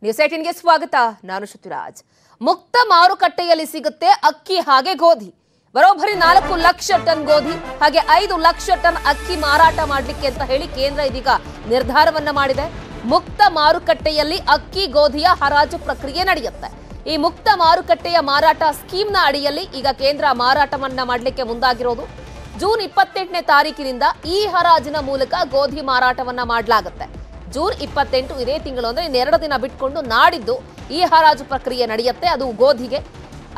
News 18ಗೆ ಸ್ವಾಗತ. ನಾನು ಶುತಿರಾಜ್. ಮುಕ್ತ ಮಾರುಕಟ್ಟೆಯಲ್ಲಿ ಸಿಗುತ್ತೆ ಅಕ್ಕಿ ಹಾಗೆ ಗೋಧಿ. ಬರೋಬ್ಬರಿ 4 ಲಕ್ಷ ಟನ್ ಗೋಧಿ ಹಾಗೆ 5 ಲಕ್ಷ ಟನ್ ಅಕ್ಕಿ ಮಾರಾಟ ಮಾಡಲಿಕ್ಕೆ ಅಂತ ಹೇಳಿ ಕೇಂದ್ರ ಇದೀಗ ನಿರ್ಧಾರವನ್ನ ಮಾಡಿದೆ. ಮುಕ್ತ ಮಾರುಕಟ್ಟೆಯಲ್ಲಿ ಅಕ್ಕಿ ಗೋಧಿಯ ಹರಾಜು ಪ್ರಕ್ರಿಯೆ ನಡೆಯುತ್ತೆ. ಈ ಮುಕ್ತ ಮಾರುಕಟ್ಟೆಯ ಮಾರಾಟ ಸ್ಕೀಮ್ನ ಅಡಿಯಲ್ಲಿ ಈಗ ಕೇಂದ್ರ ಮಾರಾಟವನ್ನ ಮಾಡಲಿಕ್ಕೆ ಮುಂದಾಗಿರೋದು. ಜೂನ್ 28ನೇ ತಾರೀಕಿನಿಂದ ಈ ಹರಾಜಿನ ಮೂಲಕ ಗೋಧಿ ಮಾರಾಟವನ್ನ ಮಾಡಲಾಗುತ್ತೆ. ಜೂನ್ 28 ಇದೇ ತಿಂಗಳು ಅಂದ್ರೆ 2 ದಿನ ಬಿಟ್ಕೊಂಡು ನಾಡಿದ್ದು ಈ ಹರಾಜು ಪ್ರಕ್ರಿಯೆ ನಡೆಯುತ್ತೆ, ಅದು ಗೋಧಿಗೆ.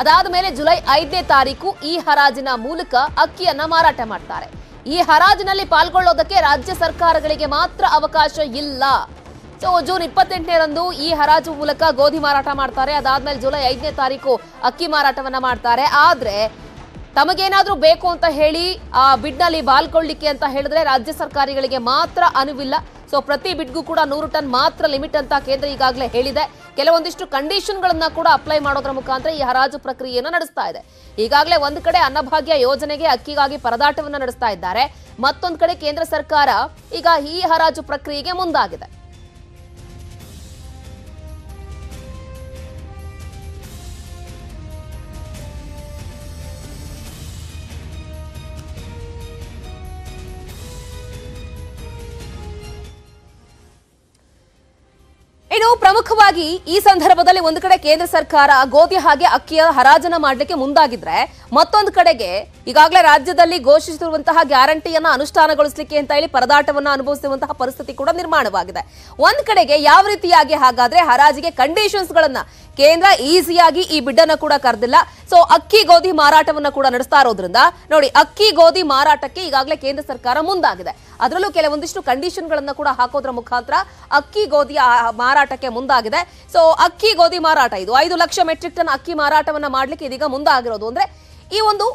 ಅದಾದ ಮೇಲೆ ಜುಲೈ 5ನೇ ತಾರೀಕು ಈ ಹರಾಜಿನ ಮೂಲಕ ಅಕ್ಕಿಯನ್ನ ಮಾರಾಟ ಮಾಡ್ತಾರೆ. ಈ ಹರಾಜಿನಲ್ಲಿ ಪಾಲ್ಗೊಳ್ಳೋದಕ್ಕೆ ರಾಜ್ಯ ಸರ್ಕಾರಗಳಿಗೆ ಮಾತ್ರ ಅವಕಾಶ ಇಲ್ಲ. ಸೊ ಜೂನ್ 28ರಂದು ಈ ಹರಾಜು ಮೂಲಕ ಗೋಧಿ ಮಾರಾಟ ಮಾಡ್ತಾರೆ. ಅದಾದ್ಮೇಲೆ ಜುಲೈ 5ನೇ ತಾರೀಕು ಅಕ್ಕಿ ಮಾರಾಟವನ್ನ ಮಾಡ್ತಾರೆ. ಆದ್ರೆ ತಮಗೇನಾದ್ರೂ ಬೇಕು ಅಂತ ಹೇಳಿ ಆ ಬಿಡ್ನಲ್ಲಿ ಪಾಲ್ಗೊಳ್ಳಿಕ್ಕೆ ಅಂತ ಹೇಳಿದ್ರೆ ರಾಜ್ಯ ಸರ್ಕಾರಗಳಿಗೆ ಮಾತ್ರ ಅನುವಿಲ್ಲ. ಸೊ ಪ್ರತಿ ಬಿಡ್ಗೂ ಕೂಡ 100 ಟನ್ ಮಾತ್ರ ಲಿಮಿಟ್ ಅಂತ ಕೇಂದ್ರ ಈಗಾಗಲೇ ಹೇಳಿದೆ. ಕೆಲವೊಂದಿಷ್ಟು ಕಂಡೀಷನ್ಗಳನ್ನ ಕೂಡ ಅಪ್ಲೈ ಮಾಡೋದ್ರ ಮುಖಾಂತರ ಈ ಹರಾಜು ಪ್ರಕ್ರಿಯೆಯನ್ನು ನಡೆಸ್ತಾ ಇದೆ. ಈಗಾಗಲೇ ಒಂದು ಕಡೆ ಅನ್ನಭಾಗ್ಯ ಯೋಜನೆಗೆ ಅಕ್ಕಿಗಾಗಿ ಪರದಾಟವನ್ನ ನಡೆಸ್ತಾ ಇದ್ದಾರೆ. ಮತ್ತೊಂದು ಕಡೆ ಕೇಂದ್ರ ಸರ್ಕಾರ ಈಗ ಈ ಹರಾಜು ಪ್ರಕ್ರಿಯೆಗೆ ಮುಂದಾಗಿದೆ. ಇನ್ನು ಪ್ರಮುಖವಾಗಿ ಈ ಸಂದರ್ಭದಲ್ಲಿ ಒಂದು ಕಡೆ ಕೇಂದ್ರ ಸರ್ಕಾರ ಗೋಧಿ ಹಾಗೆ ಅಕ್ಕಿಯ ಹರಾಜನ್ನ ಮಾಡಲಿಕ್ಕೆ ಮುಂದಾಗಿದ್ರೆ, ಮತ್ತೊಂದು ಕಡೆಗೆ ಈಗಾಗಲೇ ರಾಜ್ಯದಲ್ಲಿ ಘೋಷಿಸಿರುವಂತಹ ಗ್ಯಾರಂಟಿಯನ್ನ ಅನುಷ್ಠಾನಗೊಳಿಸಲಿಕ್ಕೆ ಅಂತ ಹೇಳಿ ಪರದಾಟವನ್ನ ಅನುಭವಿಸುವಂತಹ ಪರಿಸ್ಥಿತಿ ಕೂಡ ನಿರ್ಮಾಣವಾಗಿದೆ. ಒಂದ್ ಕಡೆಗೆ ಯಾವ ರೀತಿಯಾಗಿ ಹಾಗಾದ್ರೆ ಹರಾಜಿಗೆ ಕಂಡೀಷನ್ಸ್ ಗಳನ್ನ ಕೇಂದ್ರ ಈಸಿಯಾಗಿ ಈ ಬಿಡ್ಡನ್ನ ಕೂಡ ಕರೆದಿಲ್ಲ. ಸೊ ಅಕ್ಕಿ ಗೋಧಿ ಮಾರಾಟವನ್ನ ಕೂಡ ನಡೆಸ್ತಾ ಇರೋದ್ರಿಂದ ನೋಡಿ, ಅಕ್ಕಿ ಗೋಧಿ ಮಾರಾಟಕ್ಕೆ ಈಗಾಗಲೇ ಕೇಂದ್ರ ಸರ್ಕಾರ ಮುಂದಾಗಿದೆ. ಅದರಲ್ಲೂ ಕೆಲವೊಂದಿಷ್ಟು ಕಂಡೀಷನ್ ಗಳನ್ನ ಕೂಡ ಹಾಕೋದ್ರ ಮುಖಾಂತರ ಅಕ್ಕಿ ಗೋಧಿಯ ಮಾರಾಟಕ್ಕೆ ಮುಂದಾಗಿದೆ. ಸೊ ಅಕ್ಕಿ ಗೋಧಿ ಮಾರಾಟ ಇದು 5 ಲಕ್ಷ ಮೆಟ್ರಿಕ್ ಟನ್ ಅಕ್ಕಿ ಮಾರಾಟವನ್ನ ಮಾಡ್ಲಿಕ್ಕೆ ಇದೀಗ ಮುಂದಾಗಿರೋದು. ಅಂದ್ರೆ ಈ ಒಂದು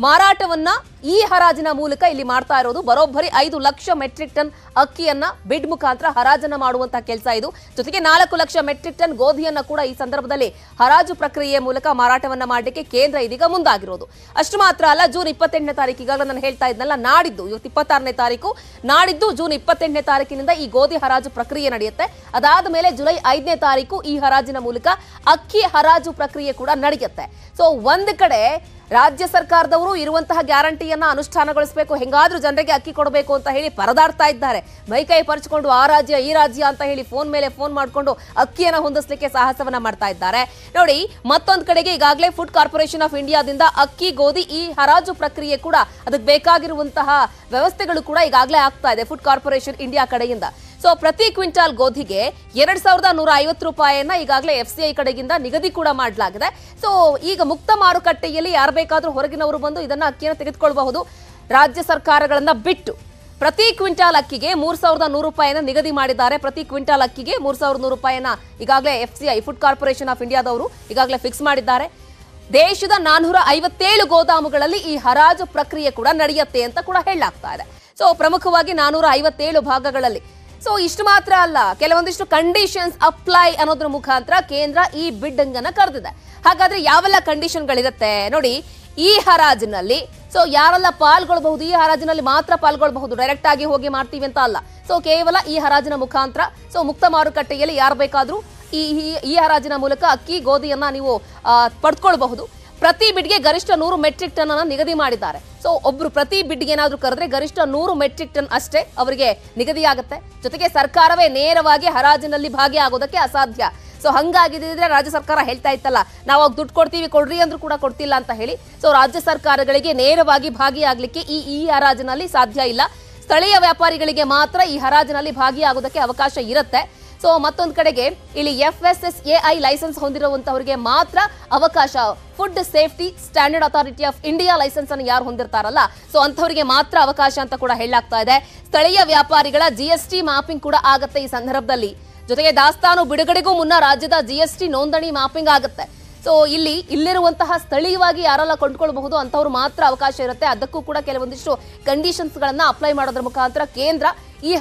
ಮಾರಾಟವನ್ನ ಈ ಹರಾಜಿನ ಮೂಲಕ ಇಲ್ಲಿ ಮಾಡ್ತಾ ಇರೋದು. ಬರೋಬ್ಬರಿ 5 ಲಕ್ಷ ಮೆಟ್ರಿಕ್ ಟನ್ ಅಕ್ಕಿಯನ್ನ ಬಿಡ್ ಮುಖಾಂತರ ಹರಾಜನ್ನ ಮಾಡುವಂತಹ ಕೆಲಸ ಇದು. ಜೊತೆಗೆ 4 ಲಕ್ಷ ಮೆಟ್ರಿಕ್ ಟನ್ ಗೋಧಿಯನ್ನ ಕೂಡ ಈ ಸಂದರ್ಭದಲ್ಲಿ ಹರಾಜು ಪ್ರಕ್ರಿಯೆ ಮೂಲಕ ಮಾರಾಟವನ್ನ ಮಾಡಲಿಕ್ಕೆ ಕೇಂದ್ರ ಇದೀಗ ಮುಂದಾಗಿರೋದು. ಅಷ್ಟು ಮಾತ್ರ ಅಲ್ಲ, ಜೂನ್ 28ನೇ ತಾರೀಕು ಈಗಾಗಲೇ ನಾನು ಹೇಳ್ತಾ ಇದ್ನಲ್ಲ, ನಾಡಿದ್ದು ಇವತ್ತು 26ನೇ ತಾರೀಕು, ನಾಡಿದ್ದು ಜೂನ್ 28ನೇ ತಾರೀಕಿನಿಂದ ಈ ಗೋಧಿ ಹರಾಜು ಪ್ರಕ್ರಿಯೆ ನಡೆಯುತ್ತೆ. ಅದಾದ ಮೇಲೆ ಜುಲೈ 5ನೇ ತಾರೀಕು ಈ ಹರಾಜಿನ ಮೂಲಕ ಅಕ್ಕಿ ಹರಾಜು ಪ್ರಕ್ರಿಯೆ ಕೂಡ ನಡೆಯುತ್ತೆ. ಸೊ ಒಂದ್ ಕಡೆ ರಾಜ್ಯ ಸರ್ಕಾರದವರು ಇರುವಂತಹ ಗ್ಯಾರಂಟಿಯನ್ನ ಅನುಷ್ಠಾನಗೊಳಿಸಬೇಕು, ಹೆಂಗಾದ್ರೂ ಜನರಿಗೆ ಅಕ್ಕಿ ಕೊಡಬೇಕು ಅಂತ ಹೇಳಿ ಪರದಾಡ್ತಾ ಇದ್ದಾರೆ. ಮೈಕೈ ಪರ್ಚಿಕೊಂಡು ಆ ರಾಜ್ಯ ಈ ರಾಜ್ಯ ಅಂತ ಹೇಳಿ ಫೋನ್ ಮೇಲೆ ಫೋನ್ ಮಾಡಿಕೊಂಡು ಅಕ್ಕಿಯನ್ನ ಹೊಂದಿಸಲಿಕ್ಕೆ ಸಾಹಸವನ್ನ ಮಾಡ್ತಾ ಇದ್ದಾರೆ. ನೋಡಿ, ಮತ್ತೊಂದು ಕಡೆಗೆ ಈಗಾಗಲೇ ಫುಡ್ ಕಾರ್ಪೊರೇಷನ್ ಆಫ್ ಇಂಡಿಯಾದಿಂದ ಅಕ್ಕಿ ಗೋಧಿ ಈ ಹರಾಜು ಪ್ರಕ್ರಿಯೆ ಕೂಡ ಅದಕ್ಕೆ ಬೇಕಾಗಿರುವಂತಹ ವ್ಯವಸ್ಥೆಗಳು ಕೂಡ ಈಗಾಗಲೇ ಆಗ್ತಾ ಇದೆ ಫುಡ್ ಕಾರ್ಪೊರೇಷನ್ ಇಂಡಿಯಾ ಕಡೆಯಿಂದ. ಸೊ ಪ್ರತಿ ಕ್ವಿಂಟಾಲ್ ಗೋಧಿಗೆ 2150 ರೂಪಾಯಿಯನ್ನ ಈಗಾಗಲೇ FCI ಕಡೆಗಿಂದ ನಿಗದಿ ಕೂಡ ಮಾಡಲಾಗಿದೆ. ಸೊ ಈಗ ಮುಕ್ತ ಮಾರುಕಟ್ಟೆಯಲ್ಲಿ ಯಾರು ಬೇಕಾದ್ರೂ ಹೊರಗಿನವರು ಬಂದು ಇದನ್ನ ಅಕ್ಕಿಯನ್ನು ತೆಗೆದುಕೊಳ್ಳಬಹುದು. ರಾಜ್ಯ ಸರ್ಕಾರಗಳನ್ನ ಬಿಟ್ಟು ಪ್ರತಿ ಕ್ವಿಂಟಾಲ್ ಅಕ್ಕಿಗೆ 3100 ರೂಪಾಯಿಯನ್ನ ನಿಗದಿ ಮಾಡಿದ್ದಾರೆ. ಪ್ರತಿ ಕ್ವಿಂಟಾಲ್ ಅಕ್ಕಿಗೆ 3100 ರೂಪಾಯಿಯನ್ನ ಈಗಾಗಲೇ FCI ಫುಡ್ ಕಾರ್ಪೊರೇಷನ್ ಆಫ್ ಇಂಡಿಯಾದವರು ಈಗಾಗಲೇ ಫಿಕ್ಸ್ ಮಾಡಿದ್ದಾರೆ. ದೇಶದ 457 ಗೋದಾಮುಗಳಲ್ಲಿ ಈ ಹರಾಜು ಪ್ರಕ್ರಿಯೆ ಕೂಡ ನಡೆಯುತ್ತೆ ಅಂತ ಕೂಡ ಹೇಳಲಾಗ್ತಾ ಇದೆ. ಸೊ ಪ್ರಮುಖವಾಗಿ 457 ಭಾಗಗಳಲ್ಲಿ. ಸೊ ಇಷ್ಟು ಮಾತ್ರ ಅಲ್ಲ, ಕೆಲವೊಂದಿಷ್ಟು ಕಂಡೀಷನ್ಸ್ ಅಪ್ಲೈ ಅನ್ನೋದ್ರ ಮುಖಾಂತರ ಕೇಂದ್ರ ಈ ಬಿಡ್ಡಿಂಗ್ ಅನ್ನ ಕರೆದಿದೆ. ಹಾಗಾದ್ರೆ ಯಾವೆಲ್ಲ ಕಂಡೀಷನ್ಗಳಿರುತ್ತೆ ನೋಡಿ ಈ ಹರಾಜಿನಲ್ಲಿ. ಸೊ ಯಾರೆಲ್ಲ ಪಾಲ್ಗೊಳ್ಳಬಹುದು, ಈ ಹರಾಜಿನಲ್ಲಿ ಮಾತ್ರ ಪಾಲ್ಗೊಳ್ಳಬಹುದು, ಡೈರೆಕ್ಟ್ ಆಗಿ ಹೋಗಿ ಮಾಡ್ತೀವಿ ಅಂತ ಅಲ್ಲ. ಸೊ ಕೇವಲ ಈ ಹರಾಜಿನ ಮುಖಾಂತರ, ಸೊ ಮುಕ್ತ ಮಾರುಕಟ್ಟೆಯಲ್ಲಿ ಯಾರು ಬೇಕಾದ್ರೂ ಈ ಹರಾಜಿನ ಮೂಲಕ ಅಕ್ಕಿ ಗೋಧಿಯನ್ನ ನೀವು ಪಡ್ಕೊಳ್ಬಹುದು. ಪ್ರತಿ ಬಿಡ್ಗೆ ಗರಿಷ್ಠ 100 ಮೆಟ್ರಿಕ್ ಟನ್ ಅನ್ನ ನಿಗದಿ ಮಾಡಿದ್ದಾರೆ. ಸೊ ಒಬ್ರು ಪ್ರತಿ ಬಿಡ್ಗೆ ಏನಾದ್ರೂ ಕರೆದ್ರೆ ಗರಿಷ್ಠ 100 ಮೆಟ್ರಿಕ್ ಟನ್ ಅಷ್ಟೇ ಅವರಿಗೆ ನಿಗದಿಯಾಗುತ್ತೆ. ಜೊತೆಗೆ ಸರ್ಕಾರವೇ ನೇರವಾಗಿ ಹರಾಜಿನಲ್ಲಿ ಭಾಗಿಯಾಗೋದಕ್ಕೆ ಅಸಾಧ್ಯ. ಸೊ ಹಂಗಾಗಿದ್ರೆ ರಾಜ್ಯ ಸರ್ಕಾರ ಹೇಳ್ತಾ ಇತ್ತಲ್ಲ, ನಾವು ದುಡ್ಡು ಕೊಡ್ತೀವಿ, ಕೊಡ್ರಿ ಅಂದ್ರೂ ಕೂಡ ಕೊಡ್ತಿಲ್ಲ ಅಂತ ಹೇಳಿ. ಸೊ ರಾಜ್ಯ ಸರ್ಕಾರಗಳಿಗೆ ನೇರವಾಗಿ ಭಾಗಿಯಾಗಲಿಕ್ಕೆ ಈ ಹರಾಜಿನಲ್ಲಿ ಸಾಧ್ಯ ಇಲ್ಲ. ಸ್ಥಳೀಯ ವ್ಯಾಪಾರಿಗಳಿಗೆ ಮಾತ್ರ ಈ ಹರಾಜಿನಲ್ಲಿ ಭಾಗಿಯಾಗೋದಕ್ಕೆ ಅವಕಾಶ ಇರುತ್ತೆ. ಸೊ ಮತ್ತೊಂದು ಕಡೆಗೆ ಇಲ್ಲಿ FSSAI ಲೈಸೆನ್ಸ್ ಹೊಂದಿರುವಂತವರಿಗೆ ಮಾತ್ರ ಅವಕಾಶ. Food safety standard authority of India licence ಅನ್ನು ಯಾರು ಹೊಂದಿರ್ತಾರಲ್ಲ, ಸೊ ಅಂತವರಿಗೆ ಮಾತ್ರ ಅವಕಾಶ ಅಂತ ಕೂಡ ಹೇಳಲಾಗ್ತಾ ಇದೆ. ಸ್ಥಳೀಯ ವ್ಯಾಪಾರಿಗಳ GST ಮ್ಯಾಪಿಂಗ್ ಕೂಡ ಆಗತ್ತೆ ಈ ಸಂದರ್ಭದಲ್ಲಿ. ಜೊತೆಗೆ ದಾಸ್ತಾನು ಬಿಡುಗಡೆಗೂ ಮುನ್ನ ರಾಜ್ಯದ GST ನೋಂದಣಿ ಮ್ಯಾಪಿಂಗ್ ಆಗುತ್ತೆ. ಸೊ ಇಲ್ಲಿರುವಂತಹ ಸ್ಥಳೀಯವಾಗಿ ಯಾರೆಲ್ಲ ಕೊಂಡ್ಕೊಳ್ಬಹುದು ಅಂತವ್ರು ಮಾತ್ರ ಅವಕಾಶ ಇರುತ್ತೆ. ಅದಕ್ಕೂ ಕೂಡ ಕೆಲವೊಂದಿಷ್ಟು ಕಂಡೀಷನ್ಸ್ ಗಳನ್ನ ಅಪ್ಲೈ ಮಾಡೋದ್ರ ಮುಖಾಂತರ ಕೇಂದ್ರ ಈ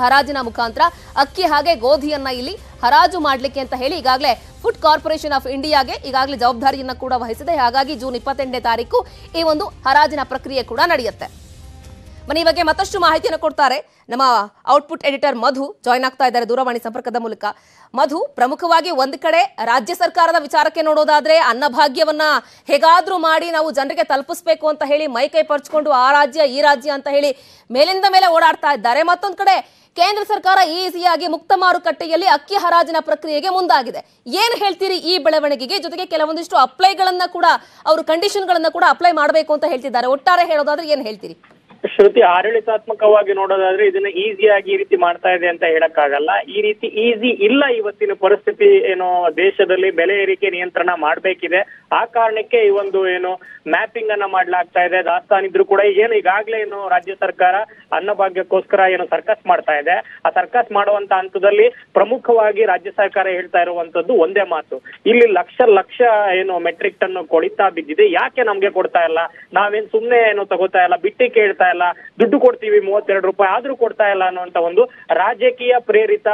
ಹರಾಜಿನ ಮುಖಾಂತರ ಅಕ್ಕಿ ಹಾಗೆ ಗೋಧಿಯನ್ನ ಇಲ್ಲಿ ಹರಾಜು ಮಾಡಲಿಕ್ಕೆ ಅಂತ ಹೇಳಿ ಈಗಾಗಲೇ ಫುಡ್ ಕಾರ್ಪೊರೇಷನ್ ಆಫ್ ಇಂಡಿಯಾಗೆ ಈಗಾಗಲೇ ಜವಾಬ್ದಾರಿಯನ್ನ ಕೂಡ ವಹಿಸಿದೆ. ಹಾಗಾಗಿ ಜೂನ್ 28ನೇ ತಾರೀಕು ಈ ಒಂದು ಹರಾಜಿನ ಪ್ರಕ್ರಿಯೆ ಕೂಡ ನಡೆಯುತ್ತೆ. ಬನ್ನಿ ಈ ಬಗ್ಗೆ ಮತ್ತಷ್ಟು ಮಾಹಿತಿಯನ್ನು ಕೊಡ್ತಾರೆ ನಮ್ಮ ಔಟ್ಪುಟ್ ಎಡಿಟರ್ ಮಧು ಜಾಯ್ನ್ ಆಗ್ತಾ ಇದ್ದಾರೆ ದೂರವಾಣಿ ಸಂಪರ್ಕದ ಮೂಲಕ. ಮಧು, ಪ್ರಮುಖವಾಗಿ ಒಂದು ಕಡೆ ರಾಜ್ಯ ಸರ್ಕಾರದ ವಿಚಾರಕ್ಕೆ ನೋಡೋದಾದ್ರೆ ಅನ್ನಭಾಗ್ಯವನ್ನ ಹೇಗಾದ್ರೂ ಮಾಡಿ ನಾವು ಜನರಿಗೆ ತಲುಪಿಸಬೇಕು ಅಂತ ಹೇಳಿ ಮೈಕೈ ಪರ್ಚ್ಕೊಂಡು ಆ ರಾಜ್ಯ ಈ ರಾಜ್ಯ ಅಂತ ಹೇಳಿ ಮೇಲಿಂದ ಮೇಲೆ ಓಡಾಡ್ತಾ ಇದ್ದಾರೆ. ಮತ್ತೊಂದು ಕಡೆ ಕೇಂದ್ರ ಸರ್ಕಾರ ಈಸಿಯಾಗಿ ಮುಕ್ತ ಮಾರುಕಟ್ಟೆಯಲ್ಲಿ ಅಕ್ಕಿ ಹರಾಜಿನ ಪ್ರಕ್ರಿಯೆಗೆ ಮುಂದಾಗಿದೆ. ಏನು ಹೇಳ್ತೀರಿ ಈ ಬೆಳವಣಿಗೆಗೆ? ಜೊತೆಗೆ ಕೆಲವೊಂದಿಷ್ಟು ಅಪ್ಲೈಗಳನ್ನ ಕೂಡ ಅವರು ಕಂಡೀಷನ್ಗಳನ್ನ ಕೂಡ ಅಪ್ಲೈ ಮಾಡಬೇಕು ಅಂತ ಹೇಳ್ತಿದ್ದಾರೆ. ಒಟ್ಟಾರೆ ಹೇಳೋದಾದ್ರೆ ಏನ್ ಹೇಳ್ತೀರಿ? ಶ್ರುತಿ, ಆಡಳಿತಾತ್ಮಕವಾಗಿ ನೋಡೋದಾದ್ರೆ ಇದನ್ನ ಈಸಿಯಾಗಿ ಈ ರೀತಿ ಮಾಡ್ತಾ ಇದೆ ಅಂತ ಹೇಳಕ್ಕಾಗಲ್ಲ. ಈ ರೀತಿ ಈಸಿ ಇಲ್ಲ. ಇವತ್ತಿನ ಪರಿಸ್ಥಿತಿ ಏನು ದೇಶದಲ್ಲಿ ಬೆಲೆ ಏರಿಕೆ ನಿಯಂತ್ರಣ ಮಾಡ್ಬೇಕಿದೆ. ಆ ಕಾರಣಕ್ಕೆ ಈ ಒಂದು ಏನು ಮ್ಯಾಪಿಂಗ್ ಅನ್ನ ಮಾಡ್ಲಾಗ್ತಾ ಇದೆ. ದಾಸ್ತಾನ್ ಇದ್ರು ಕೂಡ ಈಗಾಗ್ಲೇ ಏನು ರಾಜ್ಯ ಸರ್ಕಾರ ಅನ್ನಭಾಗ್ಯಕ್ಕೋಸ್ಕರ ಏನು ಸರ್ಕಸ್ ಮಾಡ್ತಾ ಇದೆ. ಆ ಸರ್ಕಸ್ ಮಾಡುವಂತ ಹಂತದಲ್ಲಿ ಪ್ರಮುಖವಾಗಿ ರಾಜ್ಯ ಸರ್ಕಾರ ಹೇಳ್ತಾ ಇರುವಂತದ್ದು ಒಂದೇ ಮಾತು, ಇಲ್ಲಿ ಲಕ್ಷ ಏನು ಮೆಟ್ರಿಕ್ ಟನ್ ಕೊಳಿತಾ ಬಿದ್ದಿದೆ, ಯಾಕೆ ನಮ್ಗೆ ಕೊಡ್ತಾ ಇಲ್ಲ? ನಾವೇನ್ ಸುಮ್ನೆ ಏನು ತಗೋತಾ ಇಲ್ಲ, ಬಿಟ್ಟಿ ಕೇಳ್ತಾ ಇಲ್ಲ, ದುಡ್ಡು ಕೊಡ್ತೀವಿ 32 ರೂಪಾಯಿ ಆದ್ರೂ ಕೊಡ್ತಾ ಇಲ್ಲ ಅನ್ನುವಂತ ಒಂದು ರಾಜಕೀಯ ಪ್ರೇರಿತ